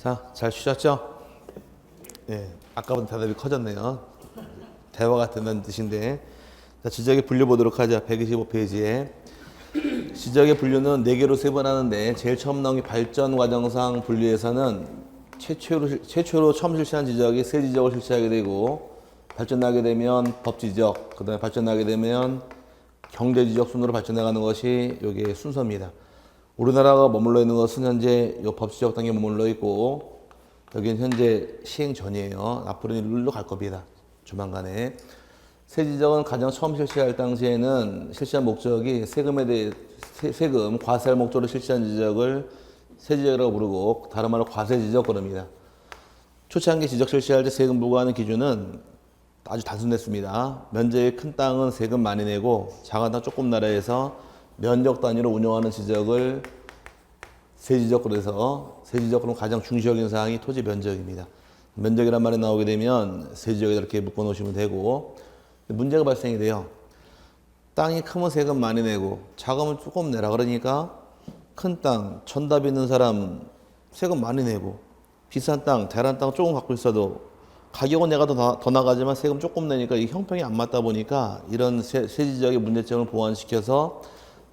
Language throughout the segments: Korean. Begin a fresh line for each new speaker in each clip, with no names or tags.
자, 잘 쉬셨죠? 예, 아까보다 대답이 커졌네요. 대화가 된다는 뜻인데, 자, 지적의 분류 보도록 하죠. 125페이지에. 지적의 분류는 4개로 세분하는데, 제일 처음 나온 게 발전 과정상 분류에서는 최초로 처음 실시한 지적이 세 지적을 실시하게 되고, 발전하게 되면 법 지적, 그 다음에 발전하게 되면 경제 지적 순으로 발전해가는 것이 이게 순서입니다. 우리나라가 머물러 있는 것은 현재 이 법지적 단계에 머물러 있고, 여기는 현재 시행 전이에요. 앞으로는 룰로 갈 겁니다. 조만간에. 세지적은 가장 처음 실시할 당시에는 실시한 목적이 세금에 대해 세금, 과세할 목적으로 실시한 지적을 세지적이라고 부르고, 다른 말로 과세지적 그럽니다. 초창기 지적 실시할 때 세금 부과하는 기준은 아주 단순했습니다. 면적이 큰 땅은 세금 많이 내고, 작은 땅 조금 나라에서 면적 단위로 운영하는 지적을 세지적, 그래서 세지적으로 가장 중시적인 사항이 토지 면적입니다. 면적이란 말이 나오게 되면 세지적에 이렇게 묶어 놓으시면 되고, 문제가 발생이 돼요. 땅이 크면 세금 많이 내고 작으면 조금 내라 그러니까 큰 땅, 천답 있는 사람 세금 많이 내고, 비싼 땅, 대란 땅 조금 갖고 있어도 가격은 내가 더 나가지만 세금 조금 내니까 이 형평이 안 맞다 보니까 이런 세지적의 문제점을 보완시켜서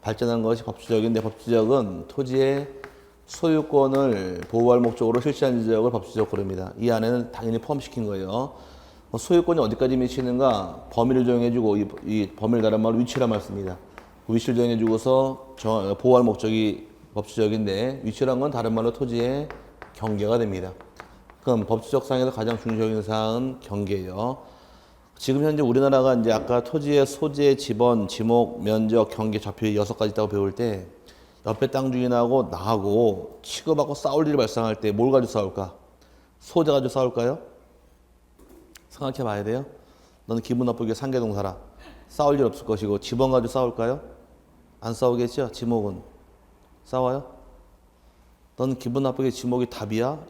발전한 것이 법지적인데, 법지적은 토지의 소유권을 보호할 목적으로 실시한 지적을 법지적 그럽니다. 이 안에는 당연히 포함시킨 거예요. 소유권이 어디까지 미치는가 범위를 정해주고, 이 범위를 다른 말로 위치란 말 씁니다. 위치를 정해주고서 보호할 목적이 법지적인데, 위치란 건 다른 말로 토지의 경계가 됩니다. 그럼 법지적 상에서 가장 중요한 사항은 경계예요. 지금 현재 우리나라가 이제 아까 토지의 소재, 지번, 지목, 면적, 경계, 좌표 6가지 있다고 배울 때, 옆에 땅 주인하고 나하고 치고받고 싸울 일이 발생할 때 뭘 가지고 싸울까? 소재 가지고 싸울까요? 생각해 봐야 돼요. 너는 기분 나쁘게 상계동 살아. 싸울 일 없을 것이고, 지번 가지고 싸울까요? 안 싸우겠죠? 지목은 싸워요? 너는 기분 나쁘게 지목이 답이야?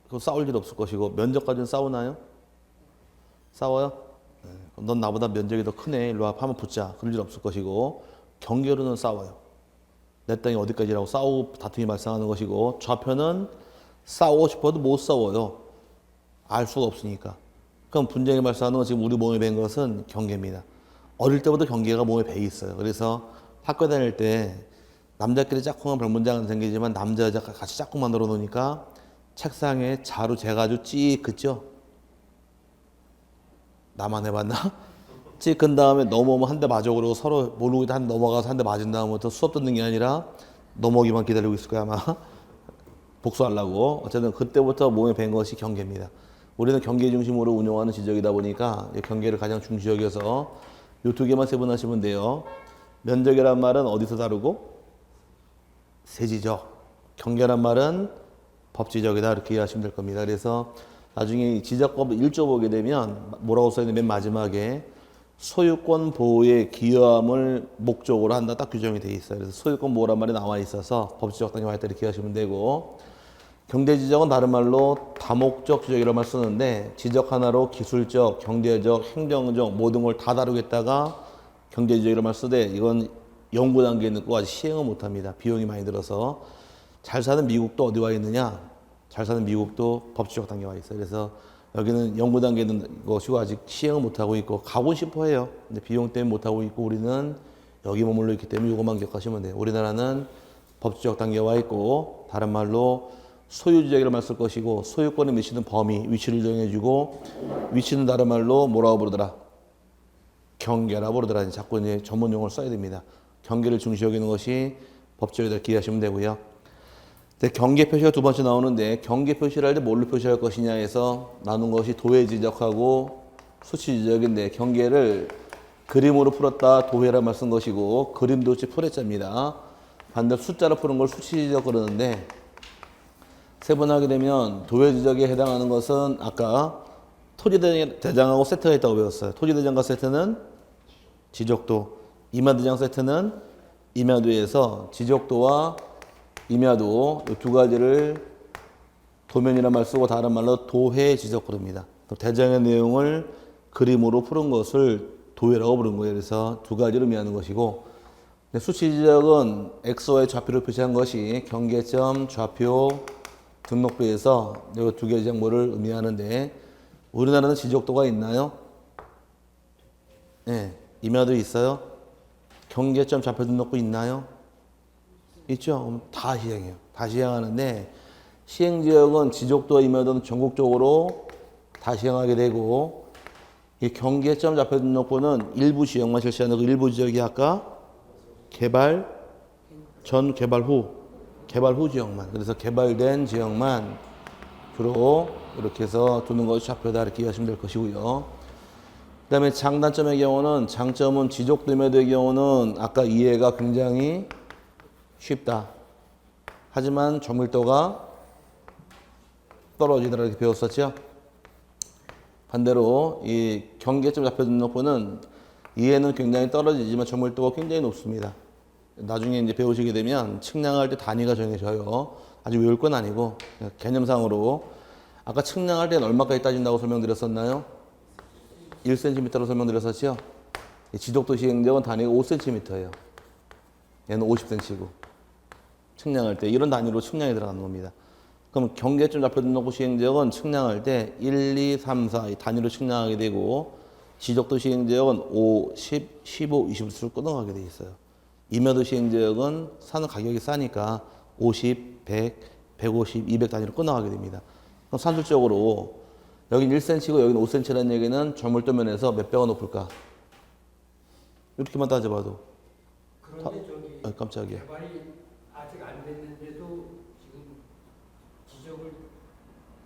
그럼 싸울 일 없을 것이고, 면적 가지고 싸우나요? 싸워요? 네. 넌 나보다 면적이 더 크네, 일로 와 하면 붙자. 그럴 일 없을 것이고, 경계로는 싸워요. 내 땅이 어디까지라고 싸우고 다툼이 발생하는 것이고, 좌표는 싸우고 싶어도 못 싸워요. 알 수가 없으니까. 그럼 분쟁이 발생하는 건 지금 우리 몸에 밴 것은 경계입니다. 어릴 때부터 경계가 몸에 배 있어요. 그래서 학교 다닐 때 남자끼리 짝꿍은 별 문제가 안 생기지만 남자 여자 같이 짝꿍 만들어 놓으니까 책상에 자루 재가지고 찍 긋죠. 나만 해봤나? 찍 근 다음에 넘어오면 한 대 맞아. 그러고 서로 모르고 한 넘어가서 한 대 맞은 다음부터 수업 듣는 게 아니라 넘어오기만 기다리고 있을 거야 아마. 복수하려고. 어쨌든 그때부터 몸에 밴 것이 경계입니다. 우리는 경계 중심으로 운영하는 지적이다 보니까 경계를 가장 중시 여겨서 이 2개만 세분하시면 돼요. 면적이란 말은 어디서 다루고? 세지적. 경계란 말은 법지적이다, 이렇게 이해하시면 될 겁니다. 그래서 나중에 지적법 1조 보게 되면 뭐라고 써있는 맨 마지막에 소유권 보호에 기여함을 목적으로 한다, 딱 규정이 되어 있어요. 그래서 소유권 보호란 말이 나와 있어서 법지적 단계 할 때 이렇게 하시면 되고, 경제지적은 다른 말로 다목적 지적이라는 말 쓰는데, 지적 하나로 기술적, 경제적, 행정적 모든 걸 다 다루겠다가 경제지적이라는 말 쓰되, 이건 연구 단계에 있고 아직 시행을 못합니다. 비용이 많이 들어서. 잘 사는 미국도 어디 와 있느냐? 잘 사는 미국도 법지적 단계에 와 있어요. 그래서 여기는 연구 단계에 있는 것이고 아직 시행을 못하고 있고, 가고 싶어 해요. 근데 비용 때문에 못하고 있고, 우리는 여기 머물러 있기 때문에 이것만 기억하시면 돼요. 우리나라는 법지적 단계에 와 있고, 다른 말로 소유지적이라는 말 쓸 것이고, 소유권에 미치는 범위, 위치를 정해주고, 위치는 다른 말로 뭐라고 부르더라? 경계라고 부르더라. 자꾸 이제 전문 용어를 써야 됩니다. 경계를 중시 여기는 것이 법적이다, 기억하시면 되고요. 근데 경계 표시가 2번째 나오는데, 경계 표시를 할 때 뭘로 표시할 것이냐 해서 나눈 것이 도해지적하고 수치지적인데, 경계를 그림으로 풀었다 도해란 말 쓴 것이고, 그림도 없이 풀었자입니다. 반대로 숫자로 푸는 걸 수치지적 그러는데, 세분하게 되면 도해지적에 해당하는 것은 아까 토지대장하고 세트가 있다고 배웠어요. 토지대장과 세트는 지적도, 임야대장 세트는 임야도에서 지적도와 임야도, 이 2가지를 도면이란 말 쓰고 다른 말로 도해지적 부릅니다. 대장의 내용을 그림으로 푸는 것을 도해라고 부르는 거예요. 그래서 2가지로 의미하는 것이고, 수치지적은 엑소의 좌표를 표시한 것이 경계점, 좌표, 등록부에서 이 두 개 정보를 의미하는데 우리나라는 지적도가 있나요? 네, 임야도 있어요. 경계점 좌표 등록부 있나요? 있죠. 그럼 다 시행해요. 다 시행하는데 시행지역은 지적도와 임야도는 전국적으로 다 시행하게 되고 이 경계점 좌표 등록부는 일부 지역만 실시하는 그 일부 지역이 아까 개발 전 개발 후 지역만. 그래서 개발된 지역만 주로 이렇게 해서 두는 것이 좌표다 이렇게 이해하시면 될 것이고요. 그 다음에 장단점의 경우는 장점은 지적도 임야도의 경우는 아까 이해가 굉장히 쉽다. 하지만 정밀도가 떨어지더라 이렇게 배웠었죠. 반대로 이 경계점 좌표 등록부는 이해는 굉장히 떨어지지만 정밀도가 굉장히 높습니다. 나중에 이제 배우시게 되면 측량할 때 단위가 정해져요. 아주 외울 건 아니고 개념상으로 아까 측량할 때는 얼마까지 따진다고 설명드렸었나요? 1cm로 설명드렸었죠. 지적도 시행지역은 단위가 5cm예요. 얘는 50cm고 측량할 때 이런 단위로 측량이 들어가는 겁니다. 그럼 경계점 좌표 등록부 시행지역은 측량할 때 1, 2, 3, 4 이 단위로 측량하게 되고 지적도 시행지역은 5, 10, 15, 20을 끊어가게 돼 있어요. 임야도 시행지역은 사는 가격이 싸니까 50, 100, 150, 200 단위로 끊어가게 됩니다. 그럼 산술적으로 여긴 1cm고 여긴 5cm라는 얘기는 정밀도 면에서 몇 배가 높을까? 이렇게만 따져봐도.
그런데 저기
깜짝이야.
개발이 아직 안 됐는데도 지금 지적을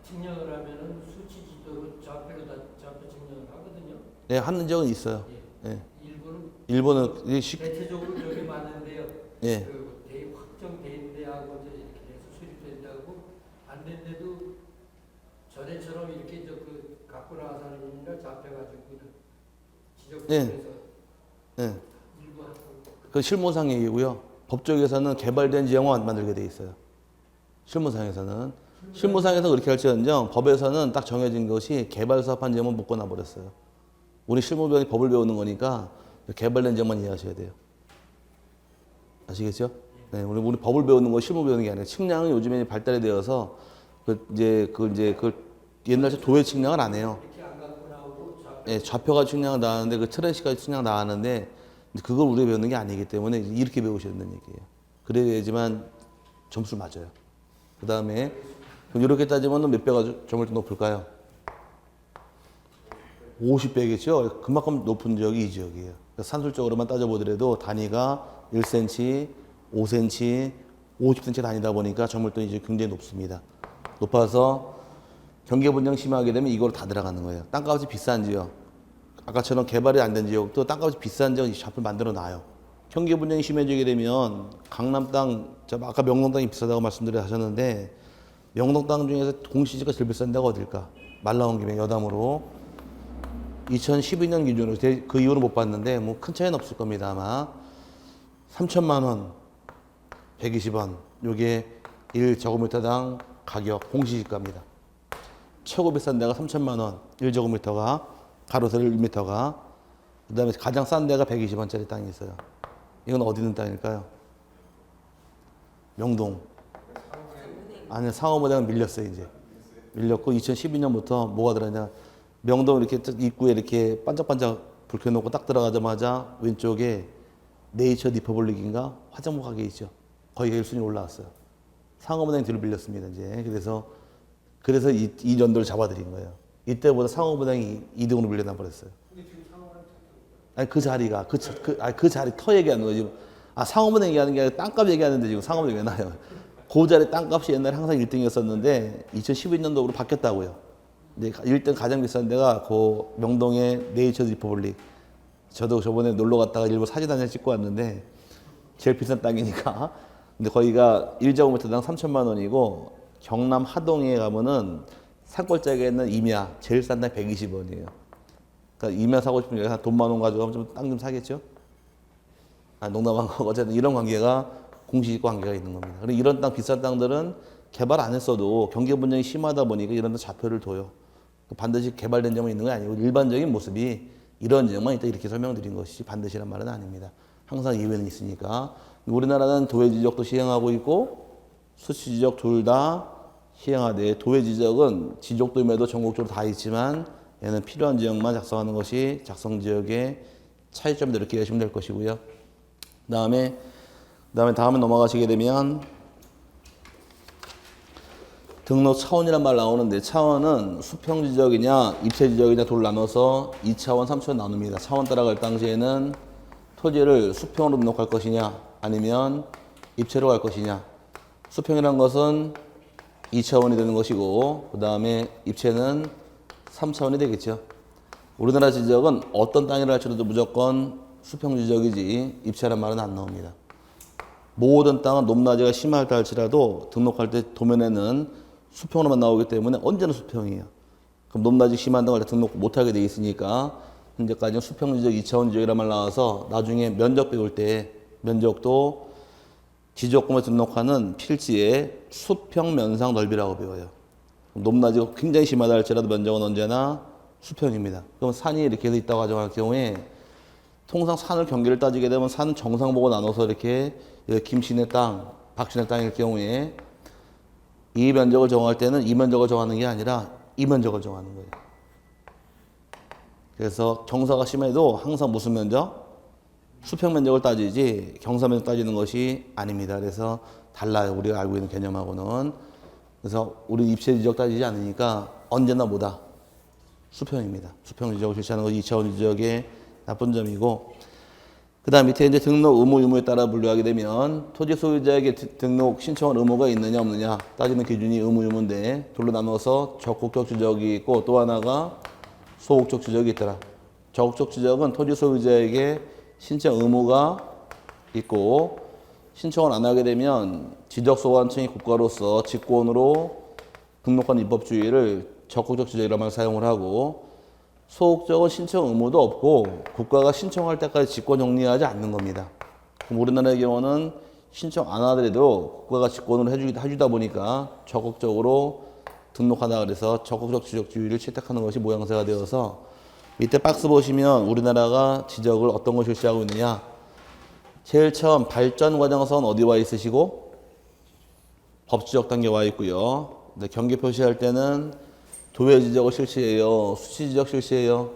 측량을 하면은 수치 지도로 좌표로 다 좌표 측량을 하거든요.
네, 하는 적은 있어요.
예.
네.
일본은
일본은
대체적으로 저기 많은데요.
예.
그 대입 확정된 데하고 이제 이렇게 해서 수립된다고 안 됐는데도 전에처럼 이렇게 저 그 갖고 나서는이나 잡혀가지고 지적부에서
네.
일부 하고
그 실무상 얘기고요. 법적에서는 개발된 지역만 만들게 돼 있어요. 실무상에서는 그렇게 할지언정 법에서는 딱 정해진 것이 개발 사업한 지역만 묶어놔 버렸어요. 우리 실무병이 법을 배우는 거니까 개발된 지역만 이해하셔야 돼요. 아시겠죠? 네, 우리 법을 배우는 거 실무 배우는 게 아니라 측량은 요즘에 발달이 되어서 그 옛날처럼 도회 측량을 안 해요.
이렇게 안 갖고 나오고
네, 좌표가 측량 나왔는데 그 트래시가 측량 나왔는데 그걸 우리가 배우는 게 아니기 때문에 이렇게 배우셔야 된다는 얘기예요. 그래야지만 점수를 맞아요. 그 다음에 이렇게 따지면 몇 배가 정밀도 높을까요? 50배겠죠? 그만큼 높은 지역이 이 지역이에요. 산술적으로만 따져보더라도 단위가 1cm, 5cm, 50cm 단위다 보니까 정밀도는 이제 굉장히 높습니다. 높아서 경계분양 심하게 되면 이거로 다 들어가는 거예요. 땅값이 비싼 지역, 아까처럼 개발이 안 된 지역도 땅값이 비싼 지역 좌표를 만들어 놔요. 경계분양이 심해지게 되면 강남 땅, 아까 명동 땅이 비싸다고 말씀드렸는데 명동 땅 중에서 공시지가 제일 비싼 데가 어딜까? 말 나온 김에 여담으로 2012년 기준으로 그 이후로 못 봤는데 뭐 큰 차이는 없을 겁니다. 아마 3천만 원, 120원 요게 1제곱미터당 가격 공시지가입니다. 최고 비싼 데가 3천만 원 1제곱미터가 가로세로 1m가 그 다음에 가장 싼 데가 120원짜리 땅이 있어요. 이건 어디 있는 땅일까요? 명동. 아니 상업은행 밀렸어요. 이제 밀렸고 2012년부터 뭐가 들어가냐 명동 이렇게 입구에 이렇게 반짝반짝 불 켜놓고 딱 들어가자마자 왼쪽에 네이처 리퍼블릭인가 화장품 가게 있죠. 거기가 1순위 올라왔어요. 상업은행 뒤로 밀렸습니다. 이제 그래서 이 연도를 잡아드린 거예요. 이때보다 상업은행이 2등으로 밀려나 버렸어요. 아니 그 자리가 그 자리 터 얘기하는 거지. 상업은행 얘기하는 게 아니라 땅값 얘기하는데 지금 상업은행 왜 나요? 그 자리 땅값이 옛날에 항상 1등이었었는데 2012년도로 바뀌었다고요. 근데 1등 가장 비싼 데가 그 명동의 네이처 리퍼블릭. 저도 저번에 놀러 갔다가 일부 사진 한 장 찍고 왔는데 제일 비싼 땅이니까. 근데 거기가 1제곱미터당 3천만 원이고 경남 하동에 가면은 산골짜기에 있는 임야 제일 싼 땅 120원이에요. 그러니까 임야 사고 싶으면 돈 만 원 가지고 좀 땅 좀 사겠죠? 농담한 거 어쨌든 이런 관계가 공시지가 관계가 있는 겁니다. 그리고 이런 땅 비싼 땅들은 개발 안 했어도 경계 분쟁이 심하다 보니까 이런 데 좌표를 둬요. 반드시 개발된 점은 있는 게 아니고 일반적인 모습이 이런 점만 있다 이렇게 설명드린 것이 반드시란 말은 아닙니다. 항상 이유는 있으니까. 우리나라는 도해 지적도 시행하고 있고 수치 지적 둘 다 시행하되 도외 지적은 지적도임에도 전국적으로 다 있지만 얘는 필요한 지역만 작성하는 것이 작성 지역의 차이점이다 이렇게 이해하시면 될 것이고요. 다음에 넘어가시게 되면 등록 차원이란 말 나오는데 차원은 수평 지적이냐 입체 지적이냐 둘 나눠서 2차원, 3차원 나눕니다. 차원 따라갈 당시에는 토지를 수평으로 등록할 것이냐 아니면 입체로 갈 것이냐. 수평이란 것은 2차원이 되는 것이고 그 다음에 입체는 3차원이 되겠죠. 우리나라 지적은 어떤 땅이라 할지라도 무조건 수평 지적이지 입체란 말은 안 나옵니다. 모든 땅은 높낮이가 심하다 할지라도 등록할 때 도면에는 수평으로만 나오기 때문에 언제나 수평이에요. 그럼 높낮이 심한 땅을 등록 못하게 돼 있으니까 현재까지는 수평 지적, 2차원 지적이란 말 나와서 나중에 면적 배울 때 면적도 지적금에 등록하는 필지의 수평 면상 넓이라고 배워요. 높낮이가 굉장히 심하다 할지라도 면적은 언제나 수평입니다. 그럼 산이 이렇게 해서 있다고 가정할 경우에 통상 산을 경계를 따지게 되면 산 정상 보고 나눠서 이렇게 김씨네 땅, 박씨네 땅일 경우에 이 면적을 정할 때는 이 면적을 정하는 게 아니라 이 면적을 정하는 거예요. 그래서 경사가 심해도 항상 무슨 면적? 수평 면적을 따지지 경사 면적 따지는 것이 아닙니다. 그래서 달라요. 우리가 알고 있는 개념하고는. 그래서 우리 입체 지적 따지지 않으니까 언제나 뭐다? 수평입니다. 수평 지적을 실시하는 것이 2차원 지적의 나쁜 점이고 그 다음 밑에 이제 등록 의무 유무에 따라 분류하게 되면 토지 소유자에게 등록 신청할 의무가 있느냐 없느냐 따지는 기준이 의무 유무인데 둘로 나눠서 적극적 지적이 있고 또 하나가 소극적 지적이 있더라. 적극적 지적은 토지 소유자에게 신청 의무가 있고 신청을 안 하게 되면 지적소관청이 국가로서 직권으로 등록하는 입법주의를 적극적 지적이라는 말을 사용을 하고 소극적은 신청 의무도 없고 국가가 신청할 때까지 직권 정리하지 않는 겁니다. 그럼 우리나라의 경우는 신청 안 하더라도 국가가 직권으로 해주다 보니까 적극적으로 등록하다 그래서 적극적 지적주의를 채택하는 것이 모양새가 되어서 밑에 박스 보시면 우리나라가 지적을 어떤 걸 실시하고 있느냐. 제일 처음 발전 과정선 어디 와 있으시고 법지적 단계 와 있고요. 근데 경계 표시할 때는 도외 지적을 실시해요. 수치 지적 실시해요.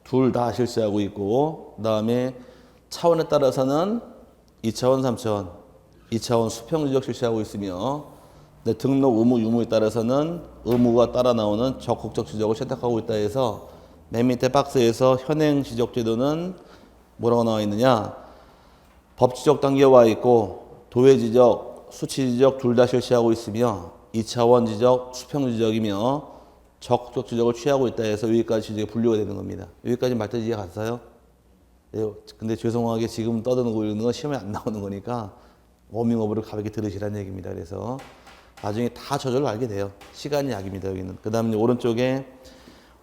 둘 다 실시하고 있고 그 다음에 차원에 따라서는 2차원, 3차원, 2차원 수평 지적 실시하고 있으며 등록 의무 유무에 따라서는 의무가 따라 나오는 적극적 지적을 채택하고 있다 해서 맨 밑에 박스에서 현행 지적 제도는 뭐라고 나와 있느냐. 법지적 단계에 와 있고 도외 지적, 수치 지적 둘 다 실시하고 있으며 2차원 지적, 수평 지적이며 적극적 지적을 취하고 있다 해서 여기까지 지적이 분류가 되는 겁니다. 여기까지 말뜻 이해 갔어요? 근데 죄송하게 지금 떠드는 건 시험에 안 나오는 거니까 워밍업으로 가볍게 들으시라는 얘기입니다. 그래서 나중에 다 저절로 알게 돼요. 시간이 약입니다. 여기는. 그 다음에 오른쪽에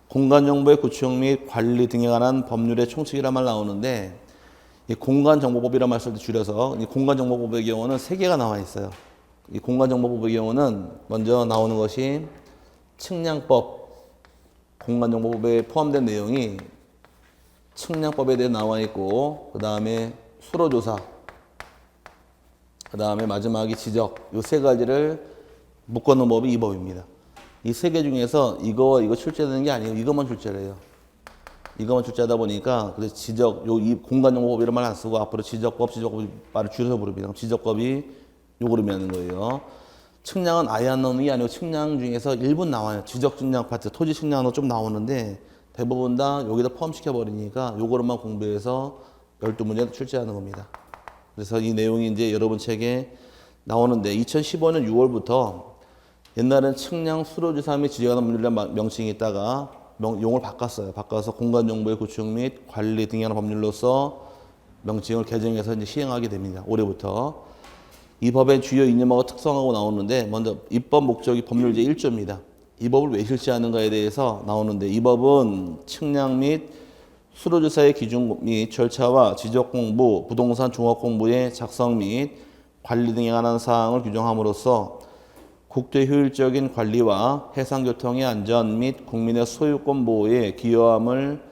공간정보의 구축 및 관리 등에 관한 법률의 총칙이란 말 나오는데 이 공간정보법이란 말 쓸 때 줄여서 이 공간정보법의 경우는 3개가 나와 있어요. 이 공간정보법의 경우는 먼저 나오는 것이 측량법, 공간정보법에 포함된 내용이 측량법에 대해 나와 있고 그 다음에 수로조사, 그 다음에 마지막이 지적 이 3가지를 묶어놓은 법이 이 법입니다. 이 3개 중에서 이거 출제되는 게 아니에요. 이것만 출제를 해요. 이것만 출제하다 보니까 그래서 지적, 이 공간정보법 이런 말 안 쓰고 앞으로 지적법 말을 줄여서 부릅니다. 지적법이 요걸 의미하는 거예요. 측량은 아예 안 나오는 게 아니고 측량 중에서 일부 나와요. 지적 측량 파트, 토지 측량은 좀 나오는데 대부분 다 여기다 포함시켜 버리니까 요거로만 공부해서 12문제 출제하는 겁니다. 그래서 이 내용이 이제 여러분 책에 나오는데 2015년 6월부터 옛날엔 측량 수로조사 및 지적하는 법률이라는 명칭이 있다가 용어를 바꿨어요. 바꿔서 공간정보의 구축 및 관리 등에 관한 법률로서 명칭을 개정해서 이제 시행하게 됩니다. 올해부터. 이 법의 주요 이념하고 특성하고 나오는데 먼저 입법 목적이 법률 제1조입니다. 이 법을 왜 실시하는가에 대해서 나오는데 이 법은 측량 및 수로조사의 기준 및 절차와 지적공부, 부동산 종합공부의 작성 및 관리 등에 관한 사항을 규정함으로써 국토의 효율적인 관리와 해상교통의 안전 및 국민의 소유권 보호에 기여함을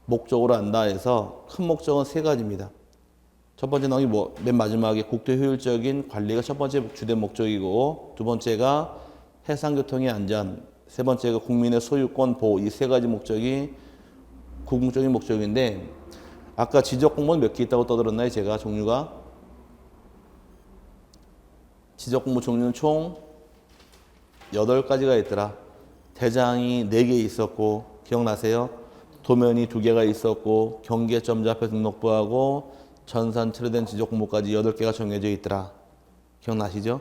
목적으로 한다 해서 큰 목적은 3가지입니다. 첫 번째 나온 게 뭐, 맨 마지막에 국토 효율적인 관리가 첫 번째 주된 목적이고, 두 번째가 해상교통의 안전, 세 번째가 국민의 소유권 보호, 이 세 가지 목적이 궁극적인 목적인데, 아까 지적 공무원 몇 개 있다고 떠들었나요? 제가 종류가? 지적 공무 종류는 총 8가지가 있더라. 대장이 4개 있었고, 기억나세요? 도면이 2개가 있었고, 경계점 좌표 등록부하고, 전산 처리된 지적 공무까지 8개가 정해져 있더라. 기억나시죠?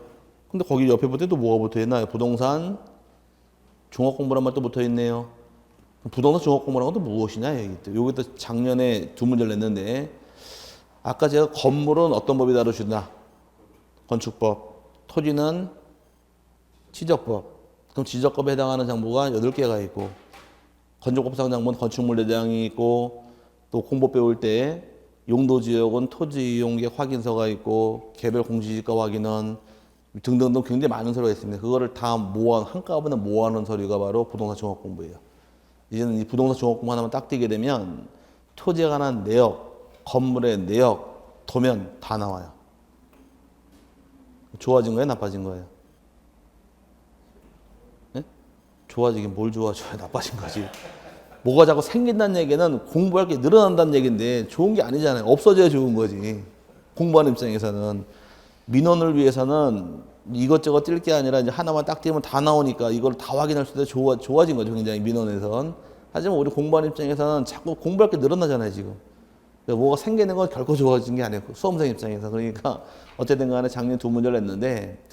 근데 거기 옆에 붙어 또 뭐가 붙어 있나요? 부동산 종합 공부란 말 또 붙어 있네요. 부동산 종합 공부란 건 또 무엇이냐? 여기 또 작년에 2문제를 냈는데, 아까 제가 건물은 어떤 법이 다루시나? 건축법. 토지는 지적법. 그럼 지적법에 해당하는 장부가 8개가 있고, 건축법상 장부는 건축물 대장이 있고, 또 공법 배울 때 용도지역은 토지이용객 확인서가 있고, 개별 공시지가 확인원 등등등 굉장히 많은 서류가 있습니다. 그거를 다 한꺼번에 모아놓은 서류가 바로 부동산 종합공부예요. 이제는 이 부동산 종합공부 하나만 딱 띄게 되면 토지에 관한 내역, 건물의 내역, 도면 다 나와요. 좋아진 거예요? 나빠진 거예요? 네? 좋아지긴 뭘 좋아져요? 나빠진 거지. 뭐가 자꾸 생긴다는 얘기는 공부할 게 늘어난다는 얘기인데 좋은 게 아니잖아요. 없어져야 좋은 거지. 공부하는 입장에서는. 민원을 위해서는 이것저것 뛸 게 아니라 이제 하나만 딱 띄면 다 나오니까 이걸 다 확인할 수 있어 좋아진 거죠. 굉장히 민원에선. 하지만 우리 공부하는 입장에서는 자꾸 공부할 게 늘어나잖아요, 지금. 그러니까 뭐가 생기는 건 결코 좋아진 게 아니고 수험생 입장에서. 그러니까 어쨌든 간에 작년 2문제를 냈는데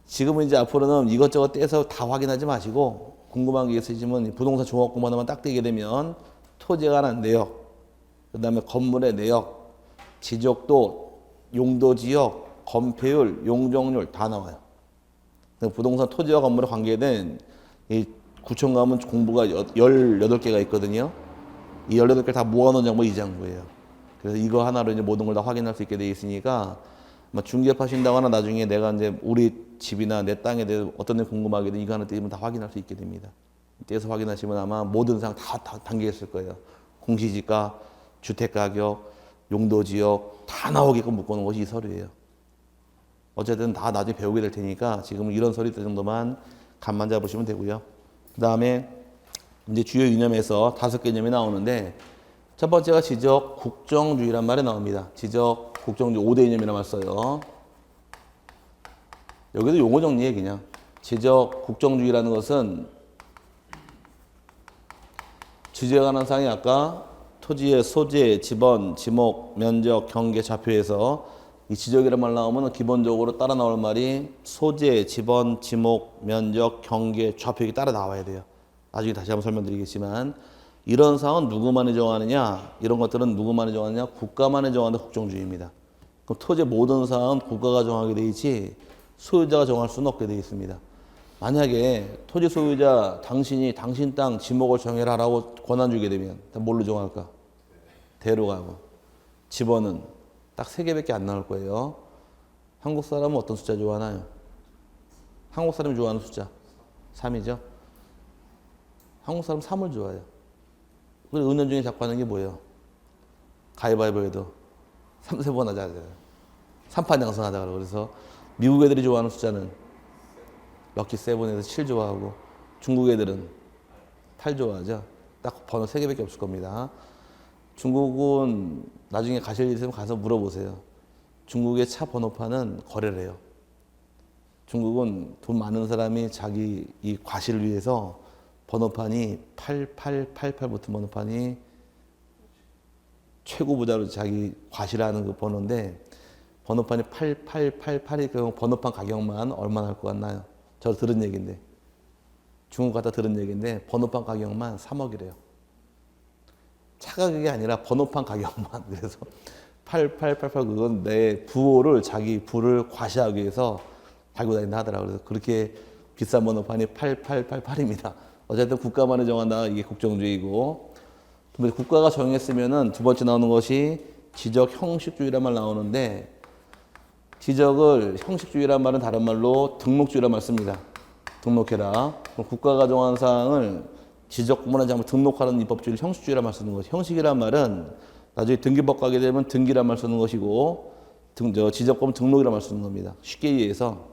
지금은 이제 앞으로는 이것저것 떼서 다 확인하지 마시고 궁금한 게 있으시면 부동산 종합 공부 하나만 딱 떼게 되면 토지에 관한 내역, 그 다음에 건물의 내역, 지적도, 용도지역, 건폐율, 용적률 다 나와요. 부동산 토지와 건물에 관계된 이 구청 가면 공부가 18개가 있거든요. 이 18개 다 모아놓은 장부 이 장부예요. 그래서 이거 하나로 이제 모든 걸 다 확인할 수 있게 돼 있으니까 중개하신다거나 나중에 내가 이제 우리 집이나 내 땅에 대해서 어떤 데 궁금하게 되 이거 하나 떼면 다 확인할 수 있게 됩니다. 떼서 확인하시면 아마 모든 사항 다 담겨 있을 거예요. 공시지가, 주택가격, 용도지역 다 나오게끔 묶어놓은 것이 이 서류예요. 어쨌든 다 나중에 배우게 될 테니까 지금 이런 서류 정도만 감만 잡으시면 되고요. 그 다음에 이제 주요 이념에서 5개념이 나오는데 첫 번째가 지적 국정주의란 말이 나옵니다. 지적 국정주의 5대 이념이라 말 써요. 여기도 용어 정리해 그냥. 지적 국정주의라는 것은 지적에 관한 사항이 아까 토지의 소재, 지번, 지목, 면적, 경계, 좌표에서 이 지적이란 말 나오면 기본적으로 따라 나올 말이 소재, 지번, 지목, 면적, 경계, 좌표 이렇게 따라 나와야 돼요. 나중에 다시 한번 설명드리겠지만 이런 사항은 누구만이 정하느냐, 이런 것들은 누구만이 정하느냐, 국가만이 정하는 국정주의입니다. 그럼 토지의 모든 사항은 국가가 정하게 돼 있지 소유자가 정할 수는 없게 돼 있습니다. 만약에 토지 소유자 당신이 당신 땅 지목을 정해라라고 권한 주게 되면 뭘로 정할까? 대로 가고. 지번은 딱 3개밖에 안 나올 거예요. 한국 사람은 어떤 숫자 좋아하나요? 한국 사람이 좋아하는 숫자 3이죠. 한국 사람 3을 좋아해요. 그리고 은연중에 자꾸 하는 게 뭐예요? 가위바위보에도 3세번 하자. 3판 양승하자. 그래서 미국 애들이 좋아하는 숫자는 럭키 7에서 7 좋아하고 중국 애들은 8 좋아하죠. 딱 번호 3개밖에 없을 겁니다. 중국은 나중에 가실 일 있으면 가서 물어보세요. 중국의 차 번호판은 거래를 해요. 중국은 돈 많은 사람이 자기 이 과실을 위해서 번호판이 8888 붙은 번호판이 최고 부자로 자기 과실하는 그 번호인데 번호판이 8888이 그 번호판 가격만 얼마나 할 것 같나요? 저 들은 얘기인데 중국 갔다 들은 얘기인데 번호판 가격만 3억이래요. 차 가격이 아니라 번호판 가격만. 그래서 8888 그건 내 부호를 자기 부를 과시하기 위해서 달고 다닌다 하더라고요. 그래서 그렇게 비싼 번호판이 8888입니다. 어쨌든 국가만이 정한다. 이게 국정주의고. 국가가 정했으면은 두 번째 나오는 것이 지적 형식주의란 말 나오는데 지적을 형식주의란 말은 다른 말로 등록주의란 말 씁니다. 등록해라. 국가가 정한 사항을 지적 공문한 장을 등록하는 입법주의를 형식주의란 말 쓰는 거죠. 형식이란 말은 나중에 등기법 가게 되면 등기란 말 쓰는 것이고 지적법 등록이란 말 쓰는 겁니다. 쉽게 이해해서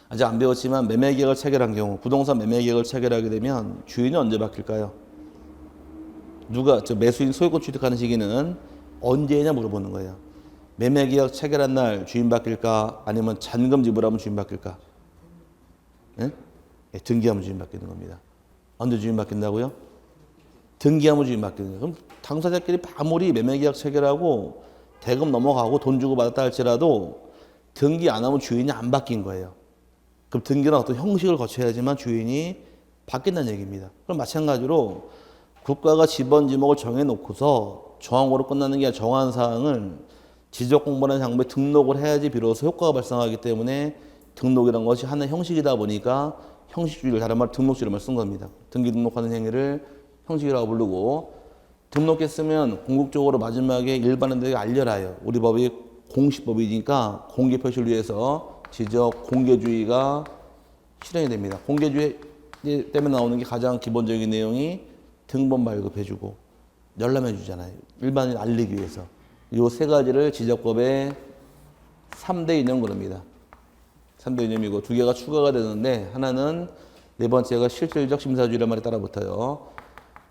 아직 안 배웠지만 매매계약을 체결한 경우 부동산 매매계약을 체결하게 되면 주인이 언제 바뀔까요? 매수인 소유권 취득하는 시기는 언제냐 물어보는 거예요. 매매계약 체결한 날 주인 바뀔까? 아니면 잔금 지불하면 주인 바뀔까? 예? 예, 등기하면 주인 바뀌는 겁니다. 언제 주인 바뀐다고요? 등기하면 주인 바뀌는 거예요. 그럼 당사자끼리 아무리 매매계약 체결하고 대금 넘어가고 돈 주고 받았다 할지라도 등기 안 하면 주인이 안 바뀐 거예요. 그럼 등기는 어떤 형식을 거쳐야지만 주인이 바뀐다는 얘기입니다. 그럼 마찬가지로 국가가 지번 지목을 정해놓고서 정황으로 끝나는 게 아니라 정한 사항을 지적공부라는 장부에 등록을 해야지 비로소 효과가 발생하기 때문에 등록이라는 것이 하나의 형식이다 보니까 형식주의를 다른 말 등록주의를 쓴 겁니다. 등기 등록하는 행위를 형식이라고 부르고 등록했으면 궁극적으로 마지막에 일반인들에게 알려라요. 우리 법이 공시법이니까 공개 표시를 위해서 지적 공개주의가 실행이 됩니다. 공개주의 때문에 나오는 게 가장 기본적인 내용이 등본 발급해주고 열람해주잖아요. 일반인 알리기 위해서. 이 세 가지를 지적법의 3대 이념 그럽니다. 3대 이념이고 두 개가 추가가 되는데 하나는 네 번째가 실질적 심사주의란 말이 따라 붙어요.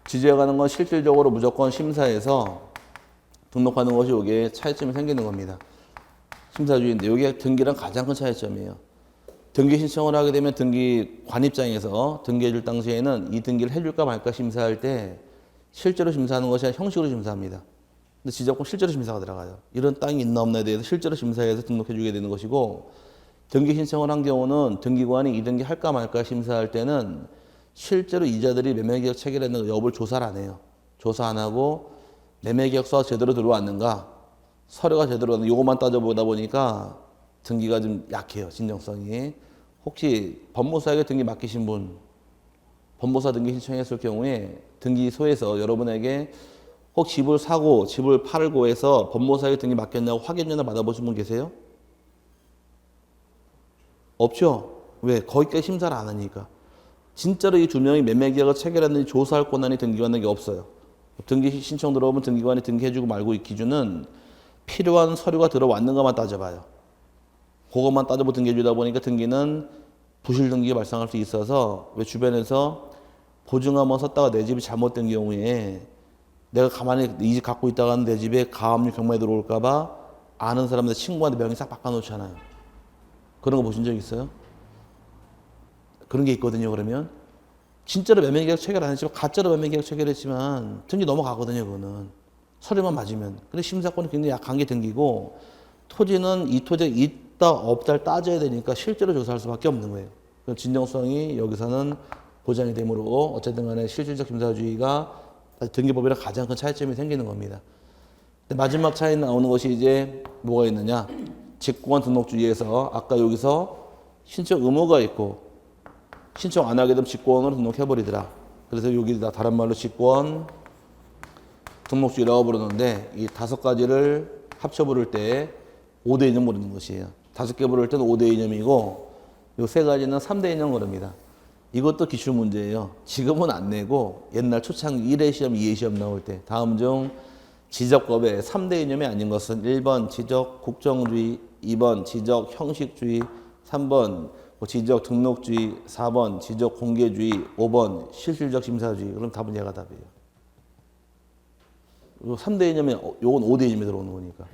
지적하는 건 실질적으로 무조건 심사해서 등록하는 것이 이게 차이점이 생기는 겁니다. 심사주의인데 이게 등기랑 가장 큰 차이점이에요. 등기 신청을 하게 되면 등기관 입장에서 등기해줄 당시에는 이 등기를 해줄까 말까 심사할 때 실제로 심사하는 것이 아니라 형식으로 심사합니다. 근데 지적권 실제로 심사가 들어가요. 이런 땅이 있나 없나에 대해서 실제로 심사해서 등록해주게 되는 것이고 등기 신청을 한 경우는 등기관이 이 등기 할까 말까 심사할 때는 실제로 이자들이 매매계약 체결했는가 여부를 조사를 안 해요. 조사 안 하고 매매계약서가 제대로 들어왔는가 서류가 제대로 왔는가 이것만 따져보다 보니까 등기가 좀 약해요. 진정성이. 혹시 법무사에게 등기 맡기신 분 법무사 등기 신청했을 경우에 등기소에서 여러분에게 혹 집을 사고 집을 팔고 해서 법무사에게 등기 맡겼냐고 확인 전화 받아보신 분 계세요? 없죠? 왜? 거기까지 심사를 안 하니까. 진짜로 이 두 명이 매매계약을 체결했는지 조사할 권한이 등기관에게 없어요. 등기 신청 들어오면 등기관이 등기해주고 말고 이 기준은 필요한 서류가 들어왔는가만 따져봐요. 그것만 따져보고 등기해주다 보니까 등기는 부실 등기가 발생할 수 있어서 왜 주변에서 보증 한번 섰다가 내 집이 잘못된 경우에 내가 가만히 이 집 갖고 있다가는 내 집에 가압류 경매에 들어올까봐 아는 사람들 친구한테 명의 싹 바꿔놓잖아요. 그런 거 보신 적 있어요? 그런 게 있거든요. 그러면 진짜로 매매계약 체결 안 했지만 가짜로 매매계약 체결했지만 등기 넘어가거든요. 그거는 서류만 맞으면. 근데 심사권이 굉장히 약한 게 등기고 토지는 이 토지가 있다 없다를 따져야 되니까 실제로 조사할 수밖에 없는 거예요. 진정성이 여기서는 보장이 되므로 어쨌든 간에 실질적 심사주의가 등기법이랑 가장 큰 차이점이 생기는 겁니다. 근데 마지막 차이 나오는 것이 이제 뭐가 있느냐? 직권 등록주의에서 아까 여기서 신청 의무가 있고 신청 안 하게 되면 직권으로 등록해버리더라. 그래서 여기다 다른 말로 직권 등록주의라고 부르는데 이 5가지를 합쳐 부를 때 5대 이념 부르는 것이에요. 5개 부를 때는 5대 이념이고 이 3가지는 3대 이념 그럽니다. 이것도 기출 문제예요. 지금은 안 내고 옛날 초창기 1회 시험, 2회 시험 나올 때 다음 중 지적법의 3대 이념이 아닌 것은 1번 지적 국정주의, 2번 지적 형식주의, 3번 지적 등록주의, 4번 지적 공개주의, 5번 실질적 심사주의. 그럼 답은 얘가 답이에요. 3대 이념이 요건 5대 이념이 들어오는 거니까.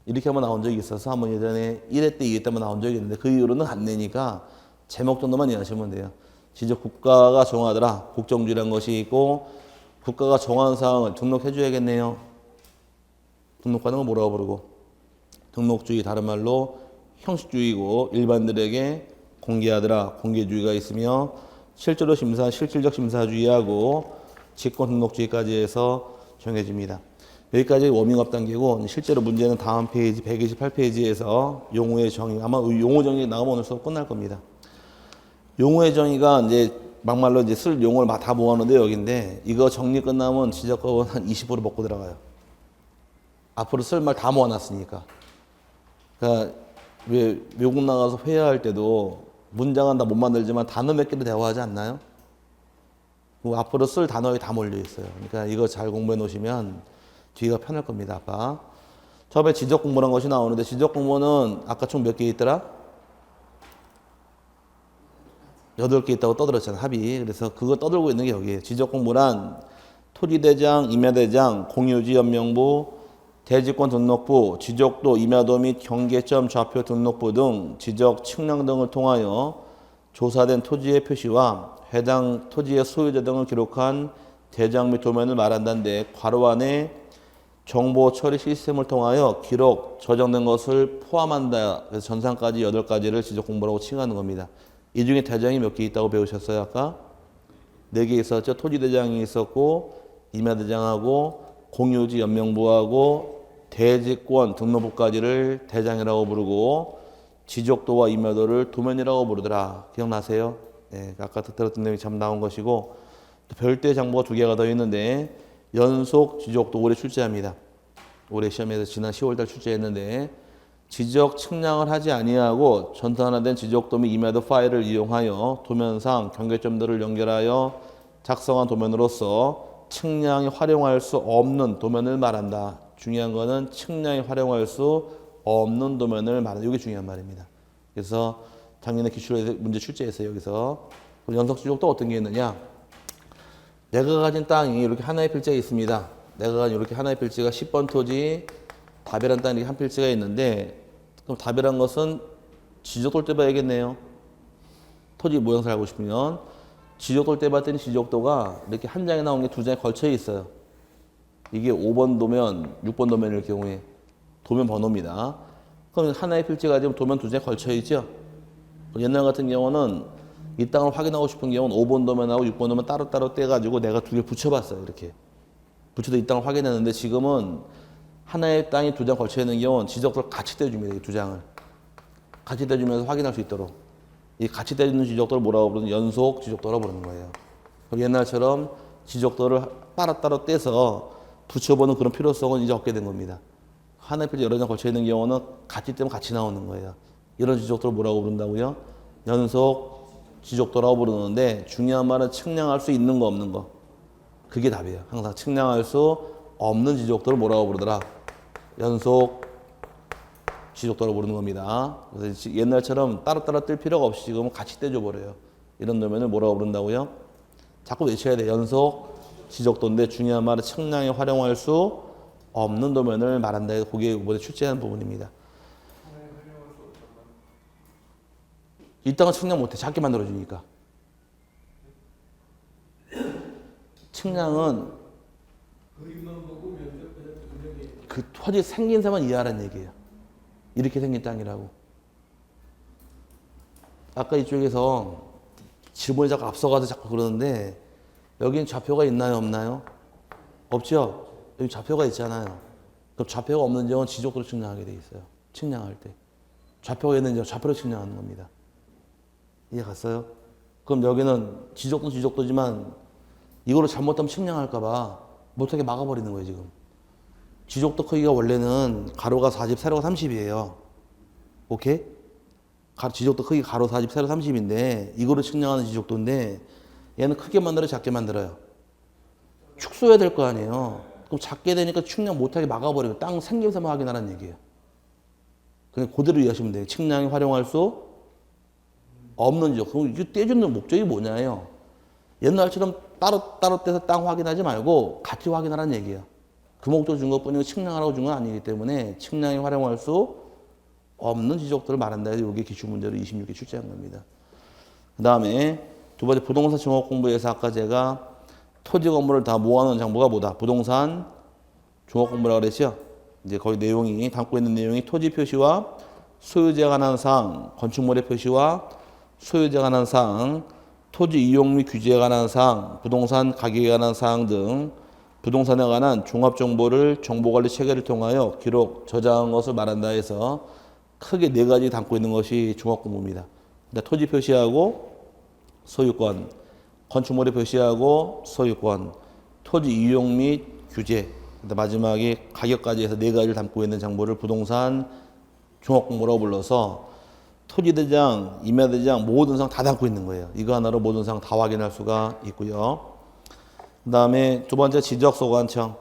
이렇게 한번 나온 적이 있어서 한번 예전에 1회 때 2회 때 한번 나온 적이 있는데 그 이후로는 안 내니까 제목 정도만 이해하시면 돼요. 지적 국가가 정하더라. 국정주의라는 것이 있고 국가가 정한 사항을 등록해 줘야겠네요. 등록하는 건 뭐라고 부르고 등록주의 다른 말로 형식주의고 일반들에게 공개하더라. 공개주의가 있으며 실제로 심사 실질적 심사주의하고 직권 등록주의까지 해서 정해집니다. 여기까지 워밍업 단계고 실제로 문제는 다음 페이지 128페이지에서 용어의 정의 아마 용어 정의 나오면 오늘 수업 끝날 겁니다. 용어의 정의가 이제 막말로 이제 쓸 용어를 다 모아놓은데 여기인데 이거 정리 끝나면 지적법은 한 20% 먹고 들어가요. 앞으로 쓸 말 다 모아놨으니까. 그러니까 왜 외국 나가서 회화할 때도 문장은 다 못 만들지만 단어 몇 개로 대화하지 않나요? 앞으로 쓸 단어에 다 몰려 있어요. 그러니까 이거 잘 공부해 놓으시면 뒤가 편할 겁니다. 아까 처음에 지적 공모란 것이 나오는데 지적 공모는 아까 총 몇 개 있더라? 8개 있다고 떠들었잖아, 합의. 그래서 그거 떠들고 있는 게 여기에요. 지적 공모란 토지대장, 임야대장, 공유지 연명부, 대지권 등록부, 지적도, 임야도 및 경계점 좌표 등록부 등 지적 측량 등을 통하여 조사된 토지의 표시와 해당 토지의 소유자 등을 기록한 대장 및 도면을 말한다는데 괄호 안에 정보 처리 시스템을 통하여 기록, 저장된 것을 포함한다. 그래서 전산까지 8가지를 지적 공모라고 칭하는 겁니다. 이 중에 대장이 몇 개 있다고 배우셨어요? 아까? 4개 있었죠. 토지대장이 있었고 임야대장하고 공유지 연명부하고 대지권 등록부까지를 대장이라고 부르고 지적도와 임야도를 도면이라고 부르더라. 기억나세요? 네, 아까 들었던 내용이 참 나온 것이고 별도의 정보가 2개가 더 있는데 연속 지적도 올해 출제합니다. 올해 시험에서 지난 10월달 출제했는데 지적 측량을 하지 아니하고 전산화된 지적도 및 임야도 파일을 이용하여 도면상 경계점들을 연결하여 작성한 도면으로서 측량이 활용할 수 없는 도면을 말한다. 중요한 거는 측량이 활용할 수 없는 도면을 말한다. 이게 중요한 말입니다. 그래서 작년에 기출 문제 출제했어요. 여기서 연속 지적도 어떤 게 있느냐? 내가 가진 땅이 이렇게 하나의 필지가 있습니다. 내가 가진 이렇게 하나의 필지가 10번 토지 답이란 땅이 한 필지가 있는데 그럼 답이란 것은 지적도를 떼봐야겠네요. 토지 모양을 알고 싶으면 지적도를 떼봤더니 지적도가 이렇게 한 장에 나온 게 2장에 걸쳐 있어요. 이게 5번 도면, 6번 도면일 경우에 도면 번호입니다. 그럼 하나의 필지가 지금 도면 2장에 걸쳐 있죠. 옛날 같은 경우는 이 땅을 확인하고 싶은 경우는 5번 도면하고 6번 도면 따로따로 떼가지고 내가 2개 붙여봤어요. 이렇게 붙여서 이 땅을 확인했는데 지금은 하나의 땅이 2장 걸쳐 있는 경우는 지적도를 같이 떼줍니다. 이 2장을 같이 떼주면서 확인할 수 있도록 이 같이 떼주는 지적도를 뭐라고 부르는 연속 지적도라고 부르는 거예요. 그럼 옛날처럼 지적도를 따로따로 떼서 붙여보는 그런 필요성은 이제 없게 된 겁니다. 하나의 필지 여러 장 걸쳐 있는 경우는 같이 떼면 같이 나오는 거예요. 이런 지적도를 뭐라고 부른다고요? 연속 지적도라고 부르는데 중요한 말은 측량할 수 있는 거 없는 거. 그게 답이에요. 항상 측량할 수 없는 지적도를 뭐라고 부르더라? 연속 지적도라고 부르는 겁니다. 그래서 옛날처럼 따로따로 뜰 필요가 없이 지금은 같이 떼줘 버려요. 이런 도면을 뭐라고 부른다고요? 자꾸 외쳐야 돼. 연속 지적도인데 중요한 말은 측량에 활용할 수 없는 도면을 말한다. 그게 이번에 출제한 부분입니다. 이 땅은 측량 못해. 작게 만들어주니까. 측량은
그림만 보고 면접에서 분명히
그 토지 생긴 사만 이해하라는 얘기예요. 이렇게 생긴 땅이라고. 아까 이쪽에서 질문이 자꾸 앞서가서 자꾸 그러는데 여기는 좌표가 있나요? 없나요? 없죠? 여기 좌표가 있잖아요. 그럼 좌표가 없는 점은 지적도로 측량하게 돼 있어요. 측량할 때. 좌표가 있는 점 좌표로 측량하는 겁니다. 이해 갔어요? 그럼 여기는 지적도지만 이거를 잘못하면 측량할까봐 못하게 막아버리는 거예요, 지금. 지적도 크기가 원래는 가로가 40, 세로가 30이에요. 오케이? 지적도 크기 가로 40, 세로 30인데 이거를 측량하는 지적도인데 얘는 크게 만들어요, 작게 만들어요? 축소해야 될 거 아니에요. 그럼 작게 되니까 측량 못하게 막아버리고 땅 생김새만 확인하라는 얘기예요. 그냥 그대로 이해하시면 돼요. 측량이 활용할 수 없는 지적. 그럼 이게 떼주는 목적이 뭐냐요? 옛날처럼 따로 떼서 땅 확인하지 말고 같이 확인하라는 얘기예요. 그 목적 준 것뿐이고 측량하라고 준 건 아니기 때문에 측량이 활용할 수 없는 지적도를 말한다 해서 이게 기출문제로 26개 출제한 겁니다. 그 다음에 두 번째 부동산 종합 공부에서 아까 제가 토지 건물을 다 모아놓은 장부가 뭐다? 부동산 종합 공부라고 그랬죠? 이제 거기 내용이 담고 있는 내용이 토지 표시와 소유자에 관한 사항, 건축물의 표시와 소유자에 관한 사항, 토지 이용 및 규제에 관한 사항, 부동산 가격에 관한 사항 등 부동산에 관한 종합 정보를 정보관리 체계를 통하여 기록, 저장한 것을 말한다 해서 크게 4가지 담고 있는 것이 종합공부입니다. 토지 표시하고 소유권, 건축물의 표시하고 소유권, 토지 이용 및 규제, 마지막에 가격까지 해서 4가지를 담고 있는 장부를 부동산 종합공부라고 불러서 토지대장, 임야대장 모든 사항 다 담고 있는 거예요. 이거 하나로 모든 사항 다 확인할 수가 있고요. 그 다음에 두 번째 지적소관청.